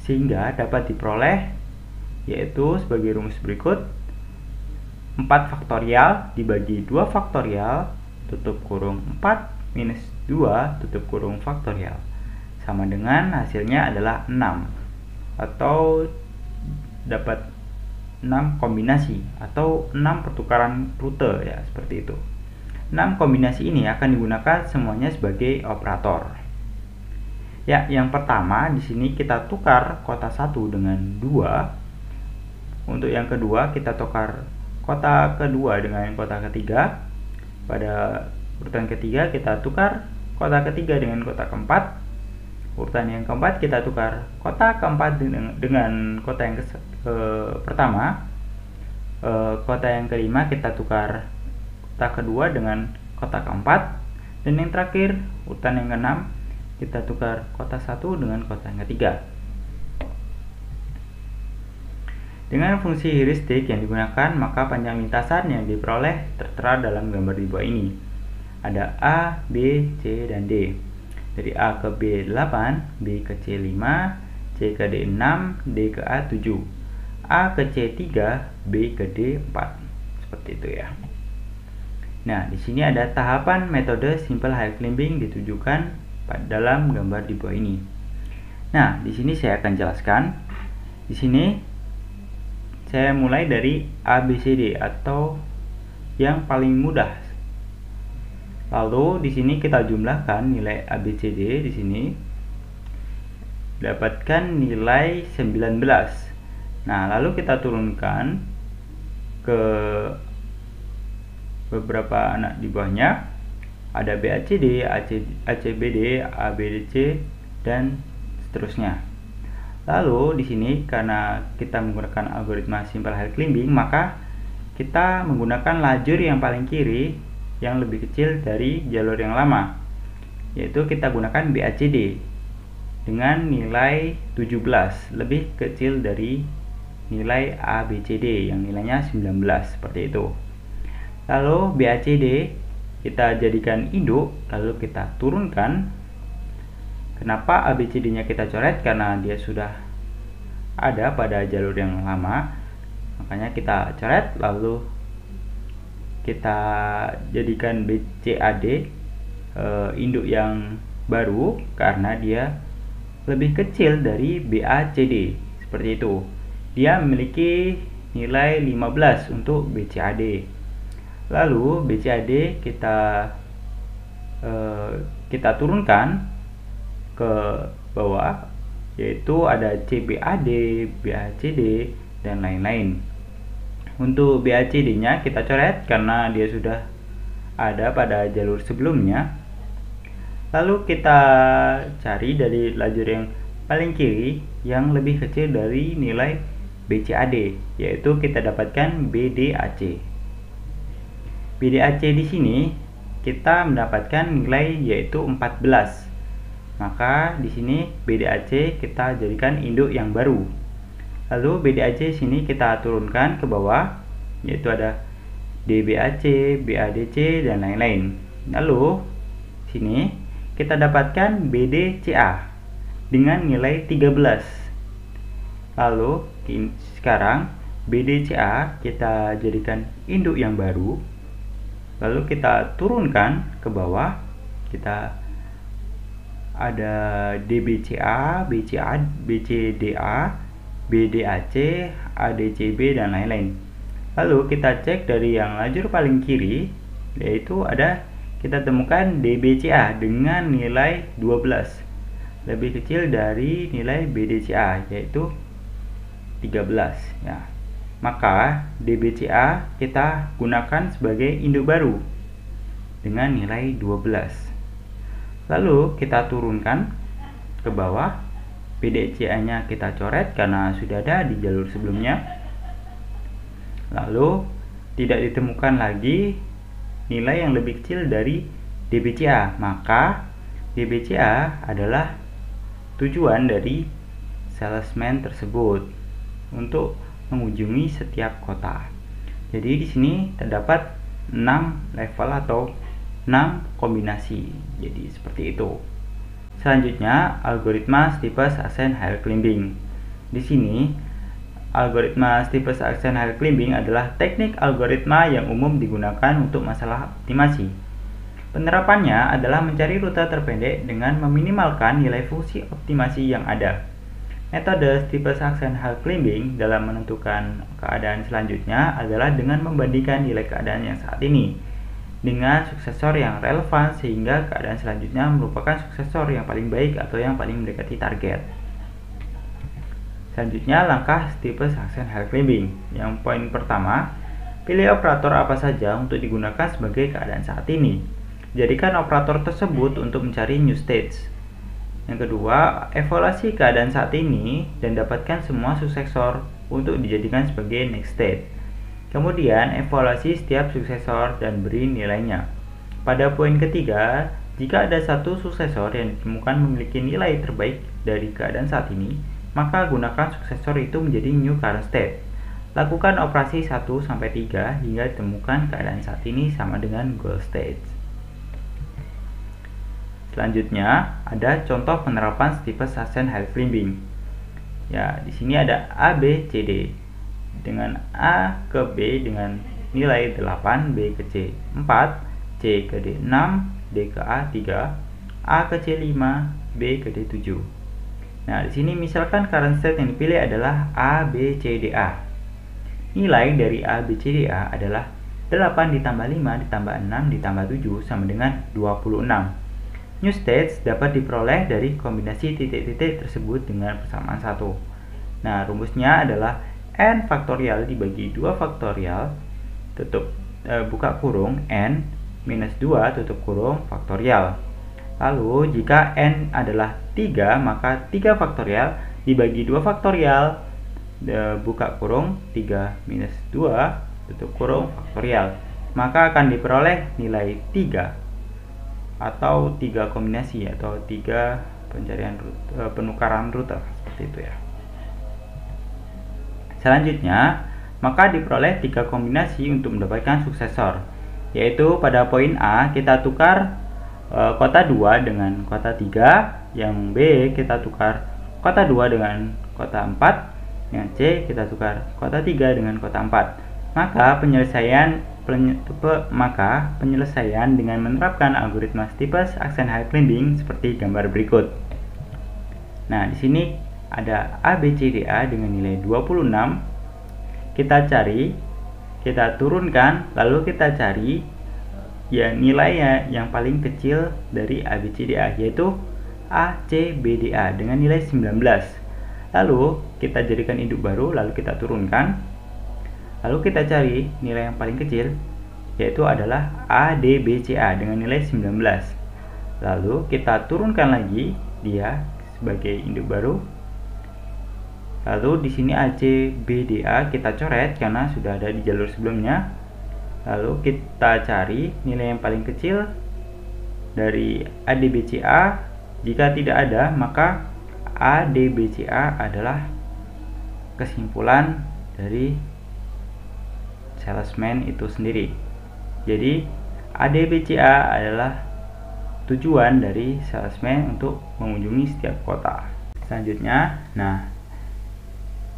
sehingga dapat diperoleh yaitu sebagai rumus berikut: 4 faktorial dibagi 2 faktorial tutup kurung 4 minus 2 tutup kurung faktorial sama dengan hasilnya adalah 6, atau dapat 6 kombinasi atau 6 pertukaran rute ya, seperti itu. 6 kombinasi ini akan digunakan semuanya sebagai operator. Ya, yang pertama di sini kita tukar kota 1 dengan 2. Untuk yang kedua kita tukar kota kedua dengan kota ketiga. Pada urutan ketiga kita tukar kota ketiga dengan kota keempat. Urutan yang keempat kita tukar kota keempat dengan kota yang pertama. Kota yang kelima kita tukar kota kedua dengan kota keempat. Dan yang terakhir, urutan yang keenam, kita tukar kota 1 dengan kota yang ketiga. Dengan fungsi heuristik yang digunakan, maka panjang lintasan yang diperoleh tertera dalam gambar di bawah ini. Ada A, B, C, dan D. Dari A ke B 8, B ke C 5, C ke D 6, D ke A 7. A ke C 3, B ke D 4. Seperti itu ya. Nah, di sini ada tahapan metode Simple Hill Climbing ditujukan dalam gambar di bawah ini. Nah, di sini saya akan jelaskan. Di sini saya mulai dari ABCD atau yang paling mudah. Lalu di sini kita jumlahkan nilai ABCD di sini. Dapatkan nilai 19. Nah, lalu kita turunkan ke beberapa anak di bawahnya. Ada BACD, ACBD, ABDC, dan seterusnya. Lalu di sini karena kita menggunakan algoritma Simple Hill Climbing, maka kita menggunakan lajur yang paling kiri yang lebih kecil dari jalur yang lama, yaitu kita gunakan BACD dengan nilai 17, lebih kecil dari nilai ABCD yang nilainya 19 seperti itu. Lalu BACD kita jadikan induk, lalu kita turunkan. Kenapa ABCD-nya kita coret? Karena dia sudah ada pada jalur yang lama, makanya kita coret, lalu kita jadikan BCAD induk yang baru karena dia lebih kecil dari BACD. Seperti itu. Dia memiliki nilai 15 untuk BCAD. Lalu BCAD kita turunkan ke bawah, yaitu ada CBAD, BACD, dan lain-lain. Untuk BACD-nya kita coret karena dia sudah ada pada jalur sebelumnya. Lalu kita cari dari lajur yang paling kiri yang lebih kecil dari nilai BCAD, yaitu kita dapatkan BDAC. BDAC di sini kita mendapatkan nilai yaitu 14. Maka di sini BDAC kita jadikan induk yang baru. Lalu BDAC sini kita turunkan ke bawah, yaitu ada DBAC, BADC, dan lain-lain. Lalu sini kita dapatkan BDCA dengan nilai 13. Lalu sekarang BDCA kita jadikan induk yang baru. Lalu kita turunkan ke bawah, kita ada DBCA, BCDA, BDAC, ADCB, dan lain-lain. Lalu kita cek dari yang lajur paling kiri, yaitu ada kita temukan DBCA dengan nilai 12, lebih kecil dari nilai BDCA yaitu 13 ya. Maka DBCA kita gunakan sebagai induk baru dengan nilai 12. Lalu kita turunkan ke bawah, BDCA-nya kita coret karena sudah ada di jalur sebelumnya. Lalu tidak ditemukan lagi nilai yang lebih kecil dari DBCA, maka DBCA adalah tujuan dari salesman tersebut untuk mengunjungi setiap kota. Jadi di sini terdapat 6 level atau 6 kombinasi. Jadi seperti itu. Selanjutnya, algoritma Steepest Ascent Hill Climbing. Di sini, algoritma Steepest Ascent Hill Climbing adalah teknik algoritma yang umum digunakan untuk masalah optimasi. Penerapannya adalah mencari rute terpendek dengan meminimalkan nilai fungsi optimasi yang ada. Metode Steepest Ascent Hill Climbing dalam menentukan keadaan selanjutnya adalah dengan membandingkan nilai keadaan yang saat ini dengan suksesor yang relevan sehingga keadaan selanjutnya merupakan suksesor yang paling baik atau yang paling mendekati target. Selanjutnya, langkah Steepest Ascent Hill Climbing. Yang poin pertama, pilih operator apa saja untuk digunakan sebagai keadaan saat ini. Jadikan operator tersebut untuk mencari new stage. Yang kedua, evaluasi keadaan saat ini dan dapatkan semua suksesor untuk dijadikan sebagai next state. Kemudian, evaluasi setiap suksesor dan beri nilainya. Pada poin ketiga, jika ada satu suksesor yang ditemukan memiliki nilai terbaik dari keadaan saat ini, maka gunakan suksesor itu menjadi new current state. Lakukan operasi 1-3 hingga ditemukan keadaan saat ini sama dengan goal state. Selanjutnya, ada contoh penerapan Steepest Ascent Hill Climbing. Ya, di sini ada A, B, C, D. Dengan A ke B dengan nilai 8, B ke C 4, C ke D 6, D ke A 3, A ke C 5, B ke D 7. Nah, di sini misalkan current state yang dipilih adalah A, B, C, D, A. Nilai dari A, B, C, D, A adalah 8 ditambah 5 ditambah 6 ditambah 7 sama dengan 26. New states dapat diperoleh dari kombinasi titik-titik tersebut dengan persamaan 1. Nah, rumusnya adalah n faktorial dibagi 2 faktorial buka kurung n minus 2 tutup kurung faktorial. Lalu jika n adalah 3, maka 3 faktorial dibagi 2 faktorial buka kurung 3 minus 2 tutup kurung faktorial, maka akan diperoleh nilai 3 atau 3 kombinasi atau 3 pencarian penukaran rute seperti itu ya. Selanjutnya, maka diperoleh 3 kombinasi untuk mendapatkan suksesor, yaitu pada poin A kita tukar kota 2 dengan kota 3, yang B kita tukar kota 2 dengan kota 4, yang C kita tukar kota 3 dengan kota 4. Maka penyelesaian dengan menerapkan algoritma steepest ascent height climbing seperti gambar berikut. Nah, di sini ada ABCDA dengan nilai 26. Kita cari, kita turunkan, lalu kita cari yang nilainya yang paling kecil dari ABCDA, yaitu ACBDA dengan nilai 19. Lalu kita jadikan induk baru, lalu kita turunkan, lalu kita cari nilai yang paling kecil, yaitu adalah ADBCA dengan nilai 19. Lalu kita turunkan lagi dia sebagai induk baru. Lalu di sini ACBDA kita coret karena sudah ada di jalur sebelumnya. Lalu kita cari nilai yang paling kecil dari ADBCA. Jika tidak ada, maka ADBCA adalah kesimpulan dari salesman itu sendiri. Jadi ADBCA adalah tujuan dari salesman untuk mengunjungi setiap kota. Selanjutnya,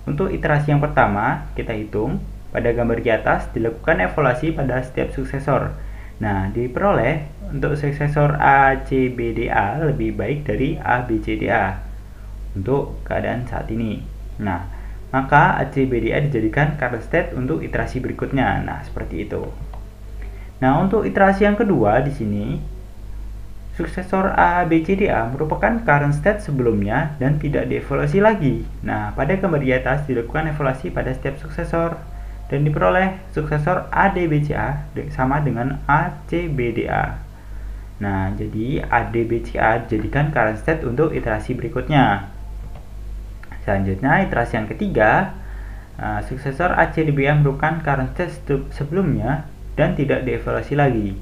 untuk iterasi yang pertama, kita hitung pada gambar di atas dilakukan evaluasi pada setiap suksesor. Nah, diperoleh untuk suksesor ACBDA lebih baik dari ABCDA untuk keadaan saat ini. Nah, maka ACBDA dijadikan current state untuk iterasi berikutnya. Nah, seperti itu. Nah, untuk iterasi yang kedua di sini, suksesor ABCDA merupakan current state sebelumnya dan tidak dievaluasi lagi. Nah, pada gambar di atas dilakukan evaluasi pada setiap suksesor dan diperoleh suksesor ADBCA sama dengan ACBDA. Nah, jadi ADBCA dijadikan current state untuk iterasi berikutnya. Selanjutnya, iterasi yang ketiga, suksesor ACBDA merupakan current state sebelumnya dan tidak dievaluasi lagi.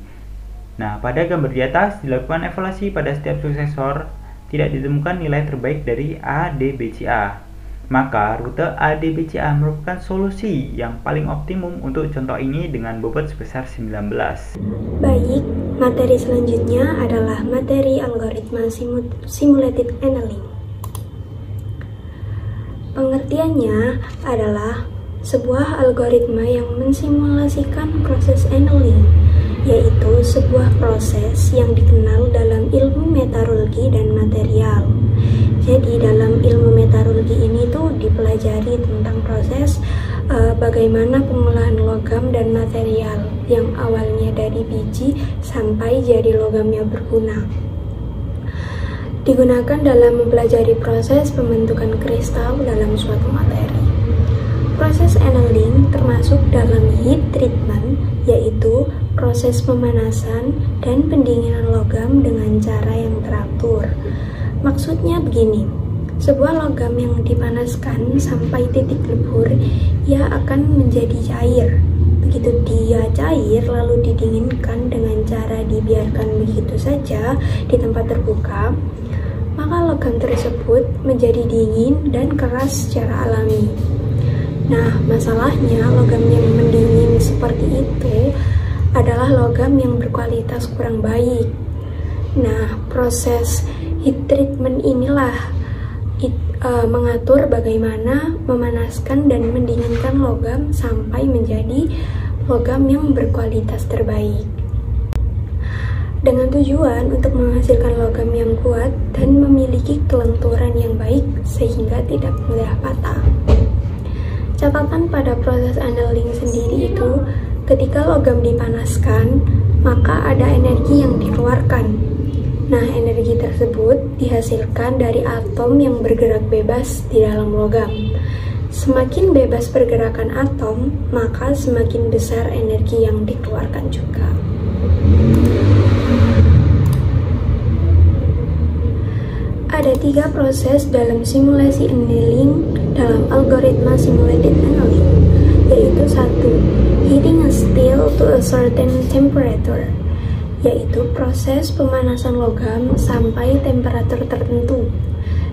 Nah, pada gambar di atas dilakukan evaluasi pada setiap suksesor, tidak ditemukan nilai terbaik dari ADBCA. Maka rute ADBCA merupakan solusi yang paling optimum untuk contoh ini dengan bobot sebesar 19. Baik, materi selanjutnya adalah materi algoritma simulated annealing. Pengertiannya adalah sebuah algoritma yang mensimulasikan proses annealing, yaitu sebuah proses yang dikenal dalam ilmu metalurgi dan material. Jadi dalam ilmu metalurgi ini tuh dipelajari tentang proses bagaimana pengolahan logam dan material yang awalnya dari biji sampai jadi logam yang berguna. Digunakan dalam mempelajari proses pembentukan kristal dalam suatu materi. Proses annealing termasuk dalam heat treatment, yaitu proses pemanasan dan pendinginan logam dengan cara yang teratur. Maksudnya begini, sebuah logam yang dipanaskan sampai titik lebur, ia akan menjadi cair. Begitu dia cair, lalu didinginkan dengan cara dibiarkan begitu saja di tempat terbuka, maka logam tersebut menjadi dingin dan keras secara alami. Nah, masalahnya logam yang mendingin seperti itu adalah logam yang berkualitas kurang baik. Nah, proses heat treatment inilah mengatur bagaimana memanaskan dan mendinginkan logam sampai menjadi logam yang berkualitas terbaik. Dengan tujuan untuk menghasilkan logam yang kuat dan memiliki kelenturan yang baik sehingga tidak mudah patah. Catatan pada proses annealing sendiri itu, ketika logam dipanaskan, maka ada energi yang dikeluarkan. Nah, energi tersebut dihasilkan dari atom yang bergerak bebas di dalam logam. Semakin bebas pergerakan atom, maka semakin besar energi yang dikeluarkan juga. Ada 3 proses dalam simulasi annealing dalam algoritma simulated annealing, yaitu 1. Heating a steel to a certain temperature, yaitu proses pemanasan logam sampai temperatur tertentu.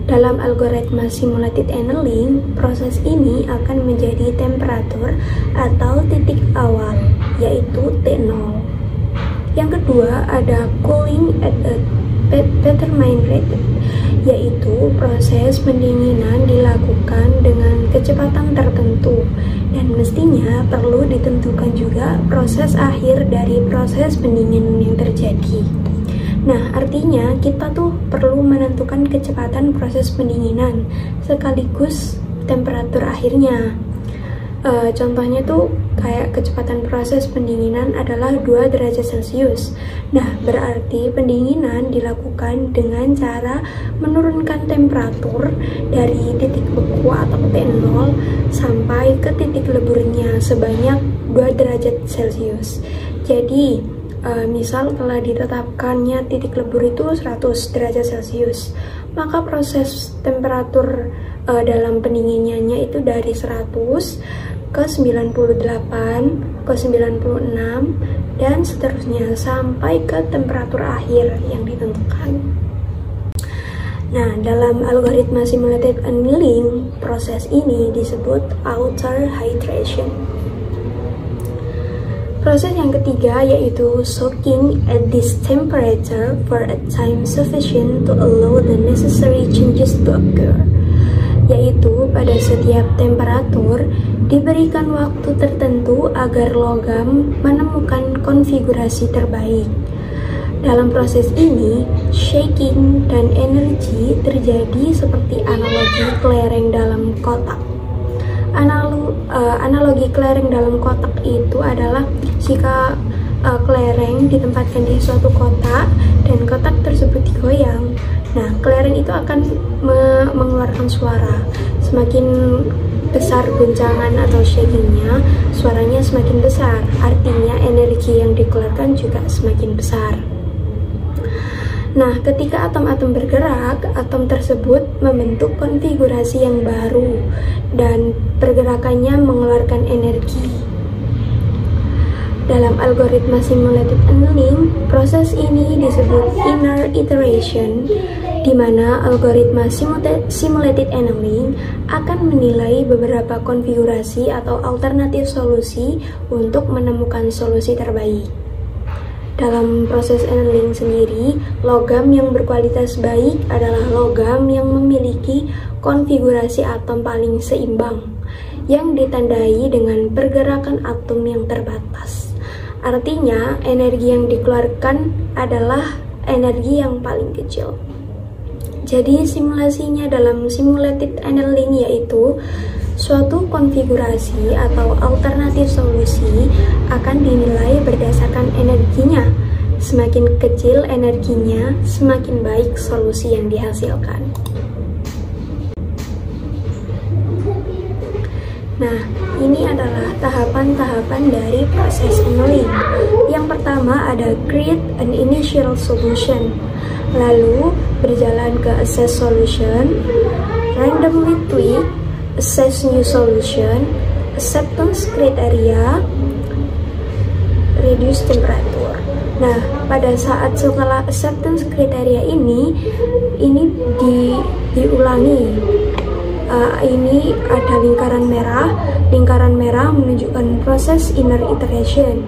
Dalam algoritma simulated annealing, proses ini akan menjadi temperatur atau titik awal, yaitu T0. Yang kedua ada cooling at a determined rate, yaitu proses pendinginan dilakukan dengan kecepatan tertentu dan mestinya perlu ditentukan juga proses akhir dari proses pendinginan yang terjadi. Nah, artinya kita tuh perlu menentukan kecepatan proses pendinginan sekaligus temperatur akhirnya. Contohnya tuh kayak kecepatan proses pendinginan adalah 2 derajat Celcius. Nah, berarti pendinginan dilakukan dengan cara menurunkan temperatur dari titik beku atau T0 sampai ke titik leburnya sebanyak 2 derajat Celcius. Jadi misal telah ditetapkannya titik lebur itu 100 derajat Celcius, maka proses temperatur dalam pendinginannya itu dari 100 ke 98 ke 96 dan seterusnya sampai ke temperatur akhir yang ditentukan. Nah, dalam algoritma simulated annealing, proses ini disebut outer hydration. Proses yang ketiga yaitu soaking at this temperature for a time sufficient to allow the necessary changes to occur, yaitu pada setiap temperatur diberikan waktu tertentu agar logam menemukan konfigurasi terbaik. Dalam proses ini, shaking dan energi terjadi seperti analogi kelereng dalam kotak. Analogi kelereng dalam kotak itu adalah jika kelereng ditempatkan di suatu kotak dan kotak tersebut digoyang, nah kelereng itu akan mengeluarkan suara. Semakin besar guncangan atau shakingnya, suaranya semakin besar, artinya energi yang dikeluarkan juga semakin besar. Nah, ketika atom-atom bergerak, atom tersebut membentuk konfigurasi yang baru dan pergerakannya mengeluarkan energi. Dalam algoritma simulated annealing, proses ini disebut inner iteration, di mana algoritma simulated annealing akan menilai beberapa konfigurasi atau alternatif solusi untuk menemukan solusi terbaik. Dalam proses annealing sendiri, logam yang berkualitas baik adalah logam yang memiliki konfigurasi atom paling seimbang, yang ditandai dengan pergerakan atom yang terbatas. Artinya, energi yang dikeluarkan adalah energi yang paling kecil. Jadi, simulasinya dalam simulated annealing yaitu suatu konfigurasi atau alternatif solusi akan dinilai berdasarkan energinya. Semakin kecil energinya, semakin baik solusi yang dihasilkan. Nah, ini adalah tahapan-tahapan dari proses annealing. Yang pertama ada create an initial solution, lalu berjalan ke assess solution, randomly tweak, assess new solution, acceptance criteria, reduce temperature. Nah, pada saat setelah acceptance criteria ini diulangi. Ini ada lingkaran merah. Lingkaran merah menunjukkan proses inner iteration.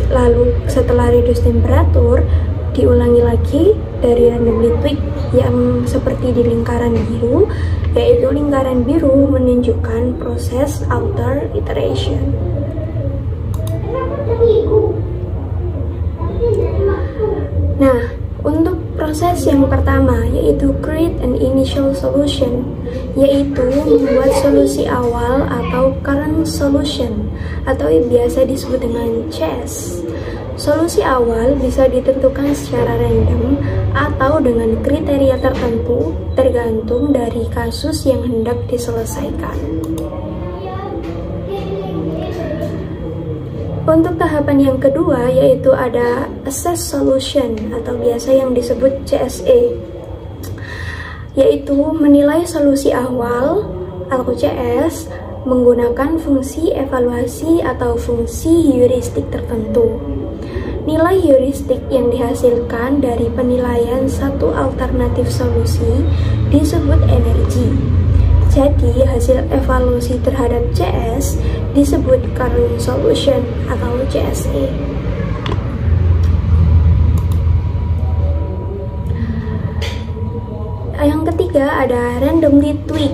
Lalu setelah reduce temperature diulangi lagi dari randomly tweak yang seperti di lingkaran biru, yaitu lingkaran biru menunjukkan proses outer iteration. Nah, untuk proses yang pertama yaitu create an initial solution, yaitu membuat solusi awal atau current solution atau biasa disebut dengan CS. Solusi awal bisa ditentukan secara random atau dengan kriteria tertentu tergantung dari kasus yang hendak diselesaikan. Untuk tahapan yang kedua yaitu ada assess solution atau biasa yang disebut CSE, yaitu menilai solusi awal atau CS menggunakan fungsi evaluasi atau fungsi heuristik tertentu. Nilai heuristik yang dihasilkan dari penilaian satu alternatif solusi disebut energi. Jadi, hasil evaluasi terhadap CS disebut current solution atau CSE. Yang ketiga ada randomly tweak,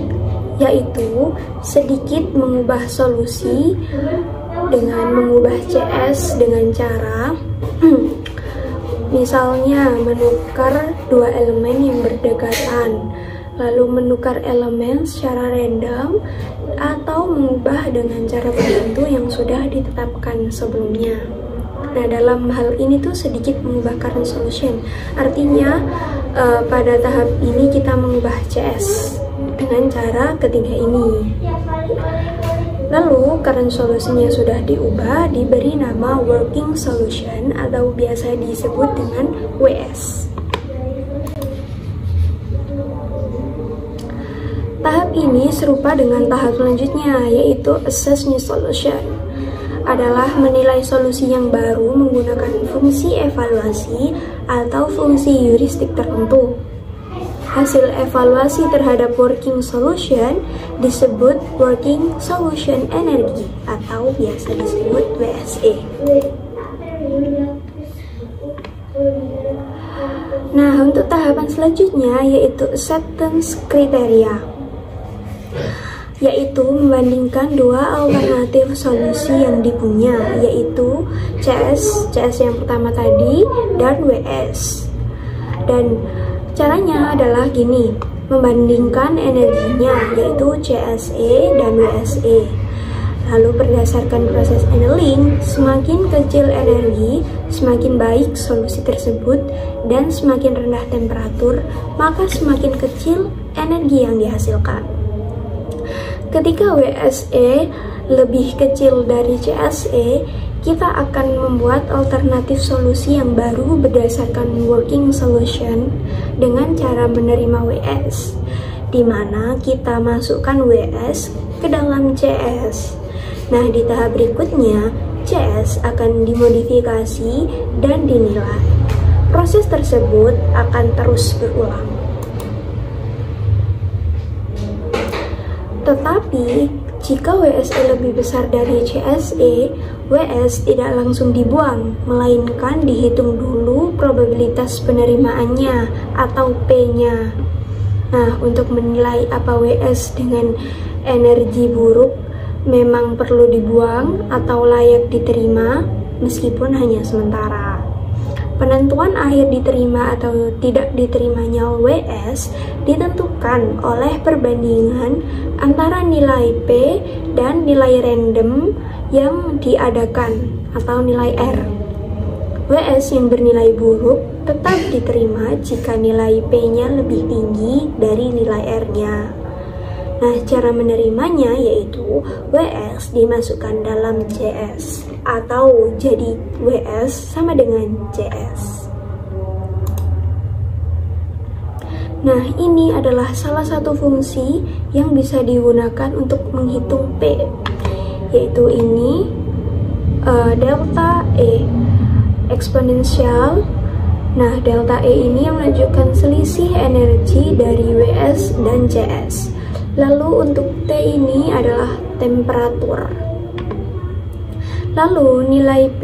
yaitu sedikit mengubah solusi dengan mengubah CS dengan cara misalnya menukar dua elemen yang berdekatan, lalu menukar elemen secara random, atau mengubah dengan cara tertentu yang sudah ditetapkan sebelumnya. Nah, dalam hal ini tuh sedikit mengubah current solution. Artinya pada tahap ini kita mengubah CS dengan cara ketiga ini. Lalu current solusinya sudah diubah, diberi nama working solution atau biasa disebut dengan WS. Tahap ini serupa dengan tahap selanjutnya, yaitu assess new solution. Adalah menilai solusi yang baru menggunakan fungsi evaluasi atau fungsi heuristik tertentu. Hasil evaluasi terhadap working solution disebut working solution energy atau biasa disebut WSE. Nah, untuk tahapan selanjutnya yaitu acceptance criteria, yaitu membandingkan dua alternatif solusi yang dipunya, yaitu CS yang pertama tadi, dan WS. Dan caranya adalah gini, membandingkan energinya, yaitu CSE dan WSE. Lalu berdasarkan proses annealing, semakin kecil energi, semakin baik solusi tersebut, dan semakin rendah temperatur, maka semakin kecil energi yang dihasilkan. Ketika WSE lebih kecil dari CSE, kita akan membuat alternatif solusi yang baru berdasarkan working solution dengan cara menerima WS, di mana kita masukkan WS ke dalam CS. Nah, di tahap berikutnya, CS akan dimodifikasi dan dinilai. Proses tersebut akan terus berulang. Tetapi, jika WSE lebih besar dari CSE, WS tidak langsung dibuang, melainkan dihitung dulu probabilitas penerimaannya atau P-nya. Nah, untuk menilai apa WS dengan energi buruk memang perlu dibuang atau layak diterima, meskipun hanya sementara. Penentuan akhir diterima atau tidak diterimanya WS ditentukan oleh perbandingan antara nilai P dan nilai random yang diadakan atau nilai R. WS yang bernilai buruk tetap diterima jika nilai P-nya lebih tinggi dari nilai R-nya. Nah, cara menerimanya yaitu WS dimasukkan dalam CS atau jadi WS sama dengan CS. Nah, ini adalah salah satu fungsi yang bisa digunakan untuk menghitung P, yaitu ini delta E eksponensial. Nah, delta E ini yang menunjukkan selisih energi dari WS dan CS. Lalu untuk T ini adalah temperatur. Lalu nilai P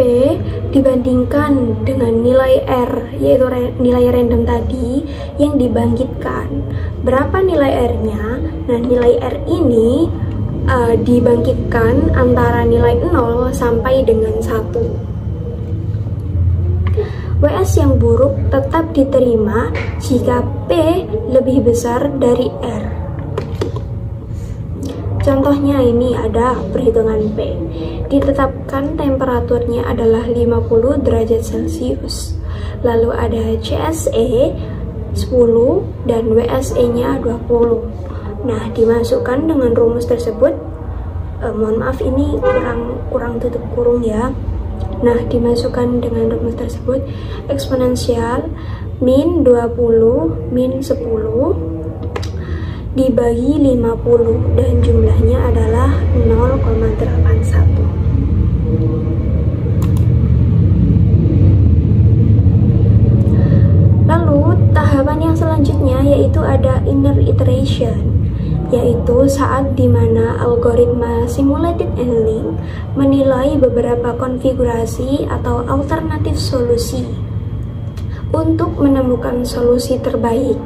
dibandingkan dengan nilai R, yaitu nilai random tadi yang dibangkitkan. Berapa nilai R-nya? Nah, nilai R ini dibangkitkan antara nilai 0 sampai dengan 1. WS yang buruk tetap diterima jika P lebih besar dari R. Contohnya ini ada perhitungan P. Ditetapkan temperaturnya adalah 50 derajat Celcius. Lalu ada CSE 10 dan WSE-nya 20. Nah, dimasukkan dengan rumus tersebut. Mohon maaf ini kurang tutup kurung ya. Nah, dimasukkan dengan rumus tersebut eksponensial min 20 min 10 dibagi 50 dan jumlahnya adalah 0,81. yaitu ada inner iteration, yaitu saat dimana algoritma simulated annealing menilai beberapa konfigurasi atau alternatif solusi untuk menemukan solusi terbaik.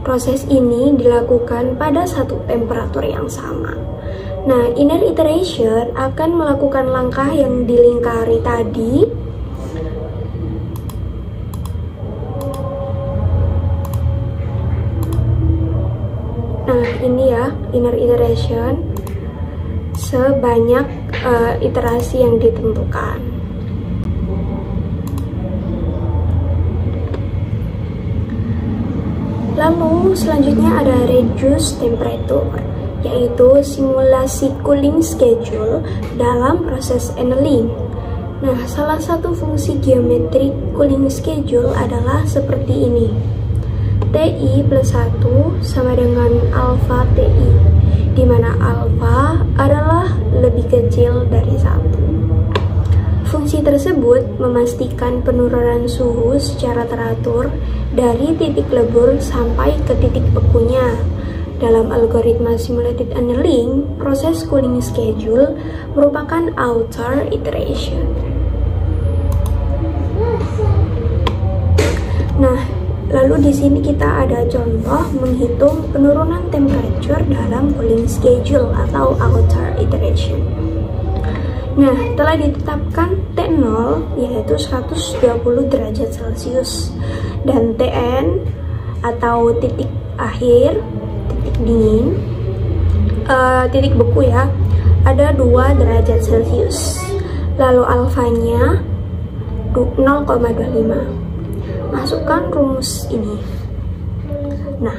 Proses ini dilakukan pada satu temperatur yang sama. Nah, inner iteration akan melakukan langkah yang dilingkari tadi. Nah, ini ya, inner iteration sebanyak iterasi yang ditentukan. Lalu selanjutnya ada reduce temperature, yaitu simulasi cooling schedule dalam proses annealing. Nah, salah satu fungsi geometrik cooling schedule adalah seperti ini. TI plus 1 sama dengan alpha TI, di mana alpha adalah lebih kecil dari 1. Fungsi tersebut memastikan penurunan suhu secara teratur dari titik lebur sampai ke titik bekunya. Dalam algoritma simulated annealing, proses cooling schedule merupakan outer iteration. Nah, lalu di sini kita ada contoh menghitung penurunan temperature dalam cooling schedule atau outer iteration. Nah, telah ditetapkan T0 yaitu 120 derajat Celcius dan Tn atau titik akhir, titik dingin, titik beku ya, ada 2 derajat Celcius. Lalu alfanya 0,25. Masukkan rumus ini. Nah,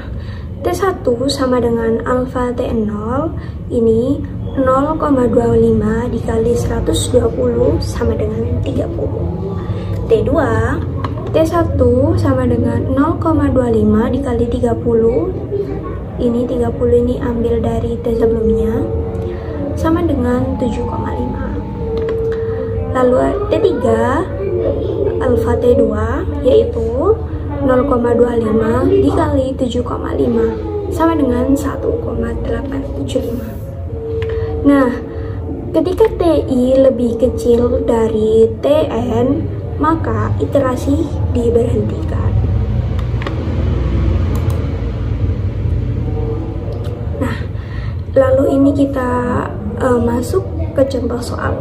T1 sama dengan alfa T0 ini 0,25 dikali 120 sama dengan 30. T2 T1 sama dengan 0,25 dikali 30. Ini 30 ini ambil dari T sebelumnya sama dengan 7,5. Lalu T3 alfa T2 yaitu 0,25 dikali 7,5 sama dengan 1,875. Nah, ketika TI lebih kecil dari Tn, maka iterasi diberhentikan. Nah, lalu ini kita masuk ke contoh soal.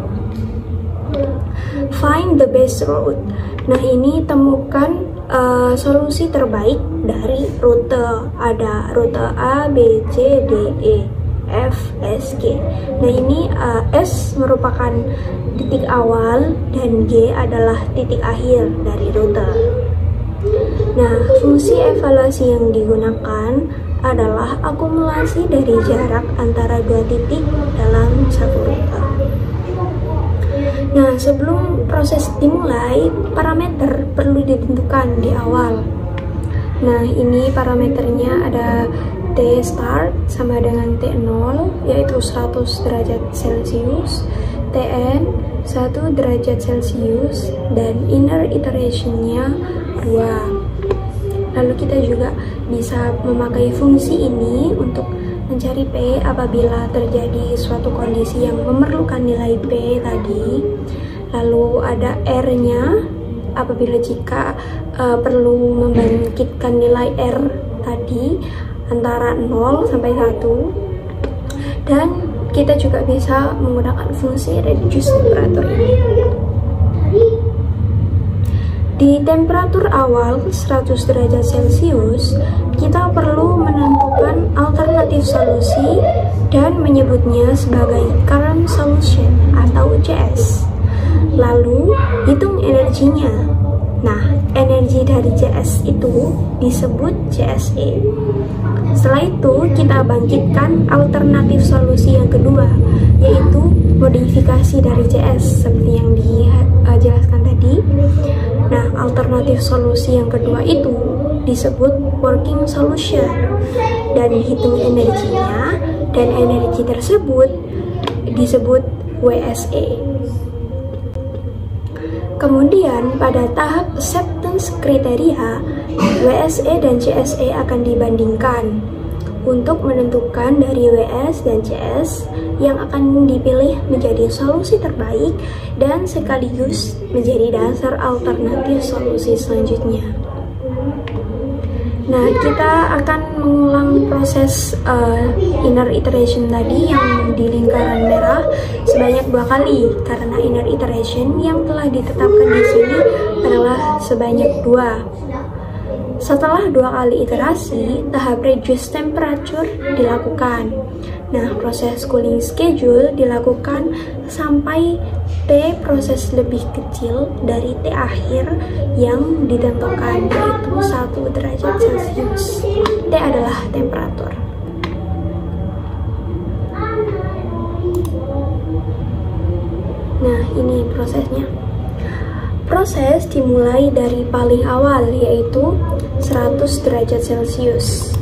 Find the best route. Nah, ini temukan solusi terbaik dari rute. Ada rute A, B, C, D, E, F, S, G. Nah, ini S merupakan titik awal dan G adalah titik akhir dari rute. Nah, fungsi evaluasi yang digunakan adalah akumulasi dari jarak antara dua titik dalam satu rute. Nah, sebelum proses dimulai, parameter perlu ditentukan di awal. Nah, ini parameternya ada T start sama dengan T0 yaitu 100 derajat Celcius, Tn 1 derajat Celcius, dan inner iterationnya 2. Lalu kita juga bisa memakai fungsi ini untuk mencari P apabila terjadi suatu kondisi yang memerlukan nilai P tadi. Lalu ada R-nya apabila jika perlu membangkitkan nilai R tadi antara 0 sampai 1. Dan kita juga bisa menggunakan fungsi reduce temperature ini. Di temperatur awal 100 derajat Celcius, kita perlu menentukan alternatif solusi dan menyebutnya sebagai current solution atau CS. Lalu, hitung energinya. Nah, energi dari CS itu disebut CSE. Setelah itu, kita bangkitkan alternatif solusi yang kedua, yaitu modifikasi dari CS seperti yang dijelaskan tadi. Nah, alternatif solusi yang kedua itu disebut working solution dan hitung energinya, dan energi tersebut disebut WSE. Kemudian pada tahap acceptance kriteria, WSE dan CSE akan dibandingkan untuk menentukan dari WS dan CS yang akan dipilih menjadi solusi terbaik dan sekaligus menjadi dasar alternatif solusi selanjutnya. Nah, kita akan mengulang proses inner iteration tadi yang di lingkaran merah sebanyak 2 kali, karena inner iteration yang telah ditetapkan di sini adalah sebanyak 2. Setelah 2 kali iterasi, tahap reduce temperature dilakukan. Nah, proses cooling schedule dilakukan sampai T proses lebih kecil dari T akhir yang ditentukan, yaitu 1 derajat Celcius. T adalah temperatur. Nah, ini prosesnya. Proses dimulai dari paling awal, yaitu 100 derajat Celcius.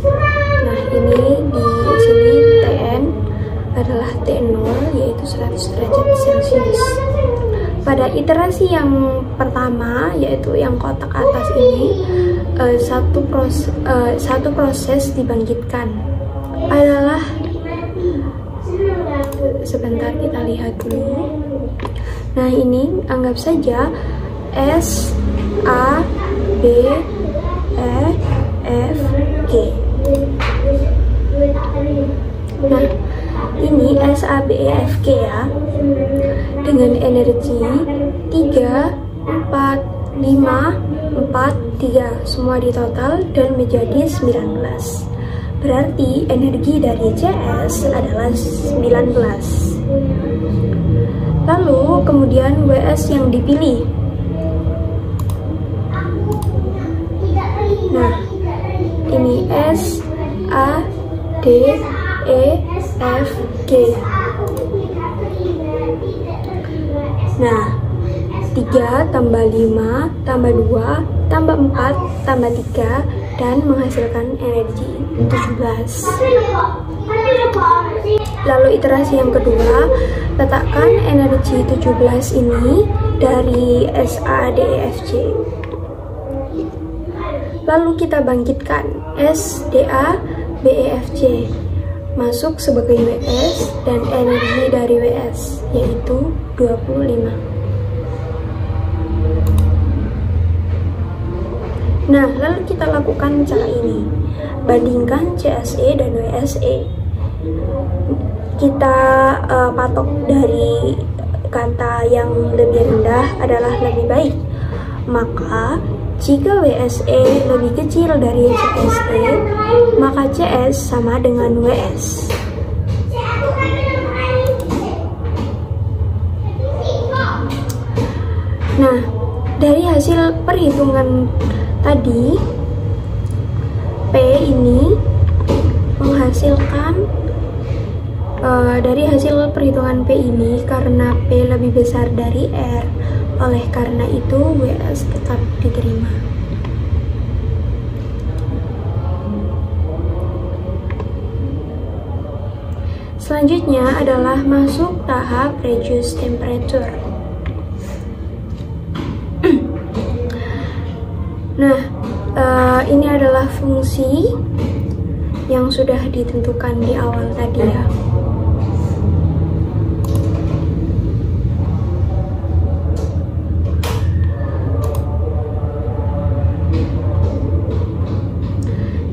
Nah, ini di sini Tn adalah T0, yaitu 100 derajat Celcius. Pada iterasi yang pertama, yaitu yang kotak atas ini, satu proses dibangkitkan adalah, sebentar kita lihat dulu. Nah, ini anggap saja S, A, B, E, F, G. Nah, ini S, A, B, E, F, G ya, dengan energi 3, 4, 5, 4, 3 semua di total dan menjadi 19. Berarti energi dari CS adalah 19. Lalu kemudian WS yang dipilih. Nah, ini S, A, D, E, F, G. Nah, 3 tambah 5 tambah 2 tambah 4 tambah 3 dan menghasilkan energi 17. Lalu iterasi yang kedua, letakkan energi 17 ini dari SADEFC. Lalu kita bangkitkan SDA-BEFC masuk sebagai WS dan energi dari WS yaitu 25. Nah, lalu kita lakukan cara ini. Bandingkan CSE dan WSE. Kita patok dari kata yang lebih rendah adalah lebih baik. Maka, jika WSE lebih kecil dari CSE, maka CS sama dengan WS. Nah, dari hasil perhitungan tadi, P ini menghasilkan dari hasil perhitungan P ini, karena P lebih besar dari R, oleh karena itu WS tetap diterima. Selanjutnya adalah masuk tahap reduce temperature. Nah, ini adalah fungsi yang sudah ditentukan di awal tadi ya.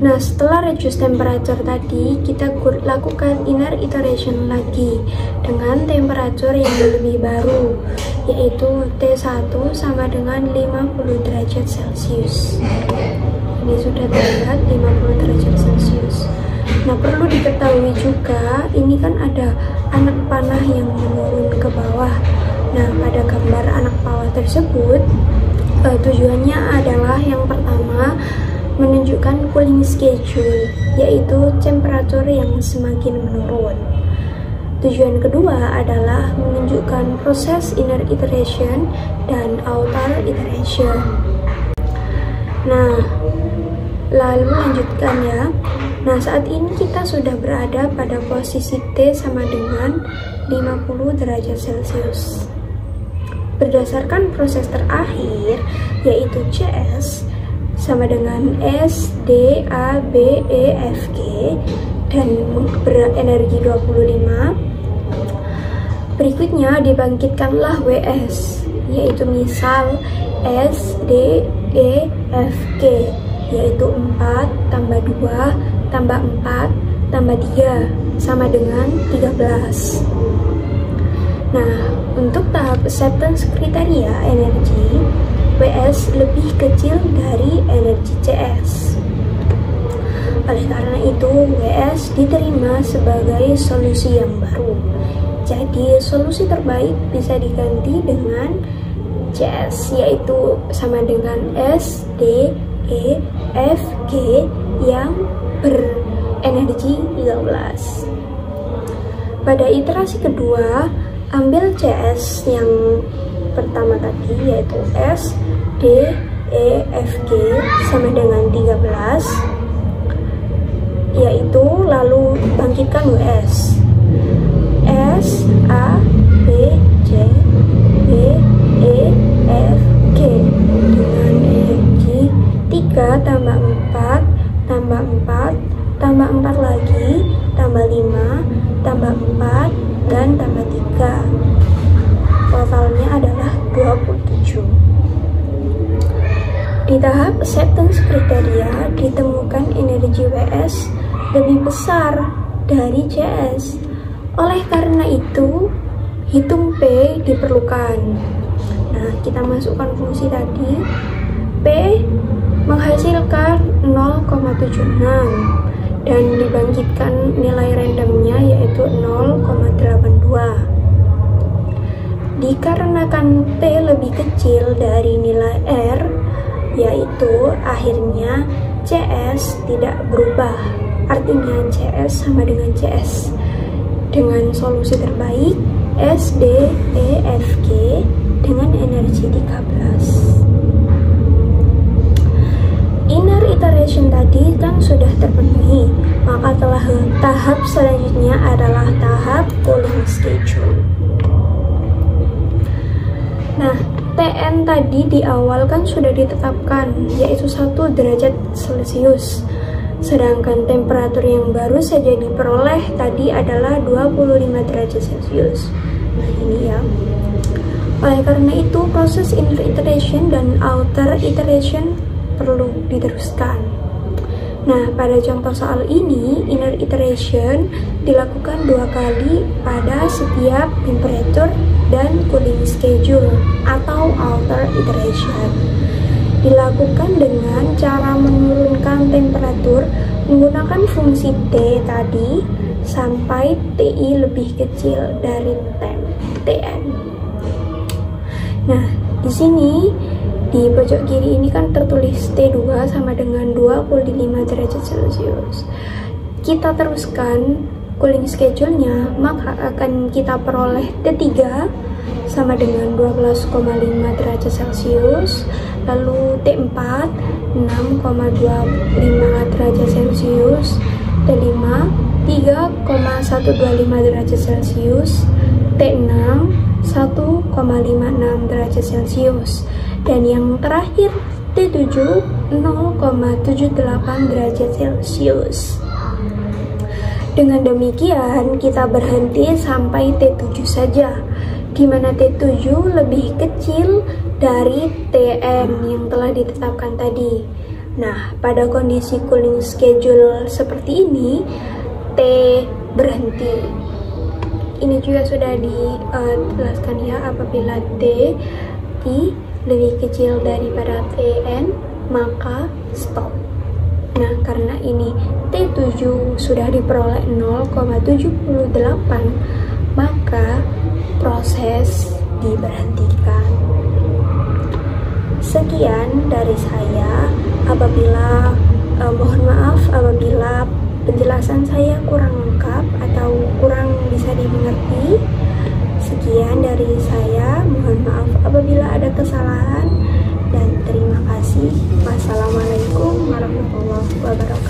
Nah, setelah reduce temperature tadi, kita lakukan inner iteration lagi dengan temperatur yang lebih baru, yaitu T1 sama dengan 50 derajat Celcius. Ini sudah terlihat 50 derajat Celcius. Nah, perlu diketahui juga, ini kan ada anak panah yang menurun ke bawah. Nah, pada gambar anak panah tersebut, tujuannya adalah yang pertama, menunjukkan cooling schedule, yaitu temperatur yang semakin menurun. Tujuan kedua adalah menunjukkan proses inner iteration dan outer iteration. Nah, lalu lanjutkan ya. Nah, saat ini kita sudah berada pada posisi T sama dengan 50 derajat Celcius. berdasarkan proses terakhir yaitu CS sama dengan S, D, A, B, E, F, G dan berenergi 25. Berikutnya dibangkitkanlah WS, yaitu misal S, D, E, F, G, yaitu 4 tambah 2 tambah 4 tambah 3 sama dengan 13. Nah, untuk tahap acceptance kriteria energi, WS lebih kecil dari energi CS. Oleh karena itu, WS diterima sebagai solusi yang baru. Jadi, solusi terbaik bisa diganti dengan CS, yaitu sama dengan S, D, E, F, G yang berenergi 13. Pada iterasi kedua, ambil CS yang pertama tadi, yaitu S, D, E, F, G sama dengan 13, yaitu lalu bangkitkan WS. S, A, B, C, D, E, F, G dengan energi 3 tambah 4 tambah 4 tambah 4 lagi tambah 5 tambah 4 dan tambah 3. Totalnya adalah 27. Di tahap acceptance kriteria ditemukan energi WS lebih besar dari CS. Oleh karena itu, hitung P diperlukan. Nah, kita masukkan fungsi tadi. P menghasilkan 0,76 dan dibangkitkan nilai randomnya yaitu 0,82. Dikarenakan P lebih kecil dari nilai R, yaitu akhirnya CS tidak berubah. Artinya CS sama dengan CS. Dengan solusi terbaik S, D, E, F, G dengan energi 13. Inner iteration tadi kan sudah terpenuhi, maka tahap selanjutnya adalah tahap cooling schedule. Nah, TN tadi di awal kan sudah ditetapkan, yaitu 1 derajat Celcius. Sedangkan temperatur yang baru saja diperoleh tadi adalah 25 derajat Celcius. Nah, ini ya. Oleh karena itu, proses inner iteration dan outer iteration perlu diteruskan. Nah, pada contoh soal ini, inner iteration dilakukan 2 kali pada setiap temperatur dan cooling schedule atau outer iteration. Dilakukan dengan cara menurunkan temperatur menggunakan fungsi T tadi sampai TI lebih kecil dari TN. Nah, di sini di pojok kiri ini kan tertulis T2 sama dengan 25 derajat Celcius. Kita teruskan cooling schedule-nya, maka akan kita peroleh T3 sama dengan 12,5 derajat Celcius, lalu T4 6,25 derajat Celcius, T5 3,125 derajat Celcius, T6 1,56 derajat Celcius, dan yang terakhir T7 0,78 derajat Celcius. Dengan demikian kita berhenti sampai T7 saja, di mana T7 lebih kecil dari TN yang telah ditetapkan tadi. Nah, pada kondisi cooling schedule seperti ini, T berhenti. Ini juga sudah dijelaskan ya, apabila TI lebih kecil daripada TN, maka stop. Nah, karena ini T7 sudah diperoleh 0,78, maka proses diberhentikan. Sekian dari saya. Mohon maaf apabila penjelasan saya kurang lengkap atau kurang bisa dimengerti. Sekian dari saya. Mohon maaf apabila ada kesalahan dan terima kasih. Wassalamualaikum warahmatullahi wabarakatuh.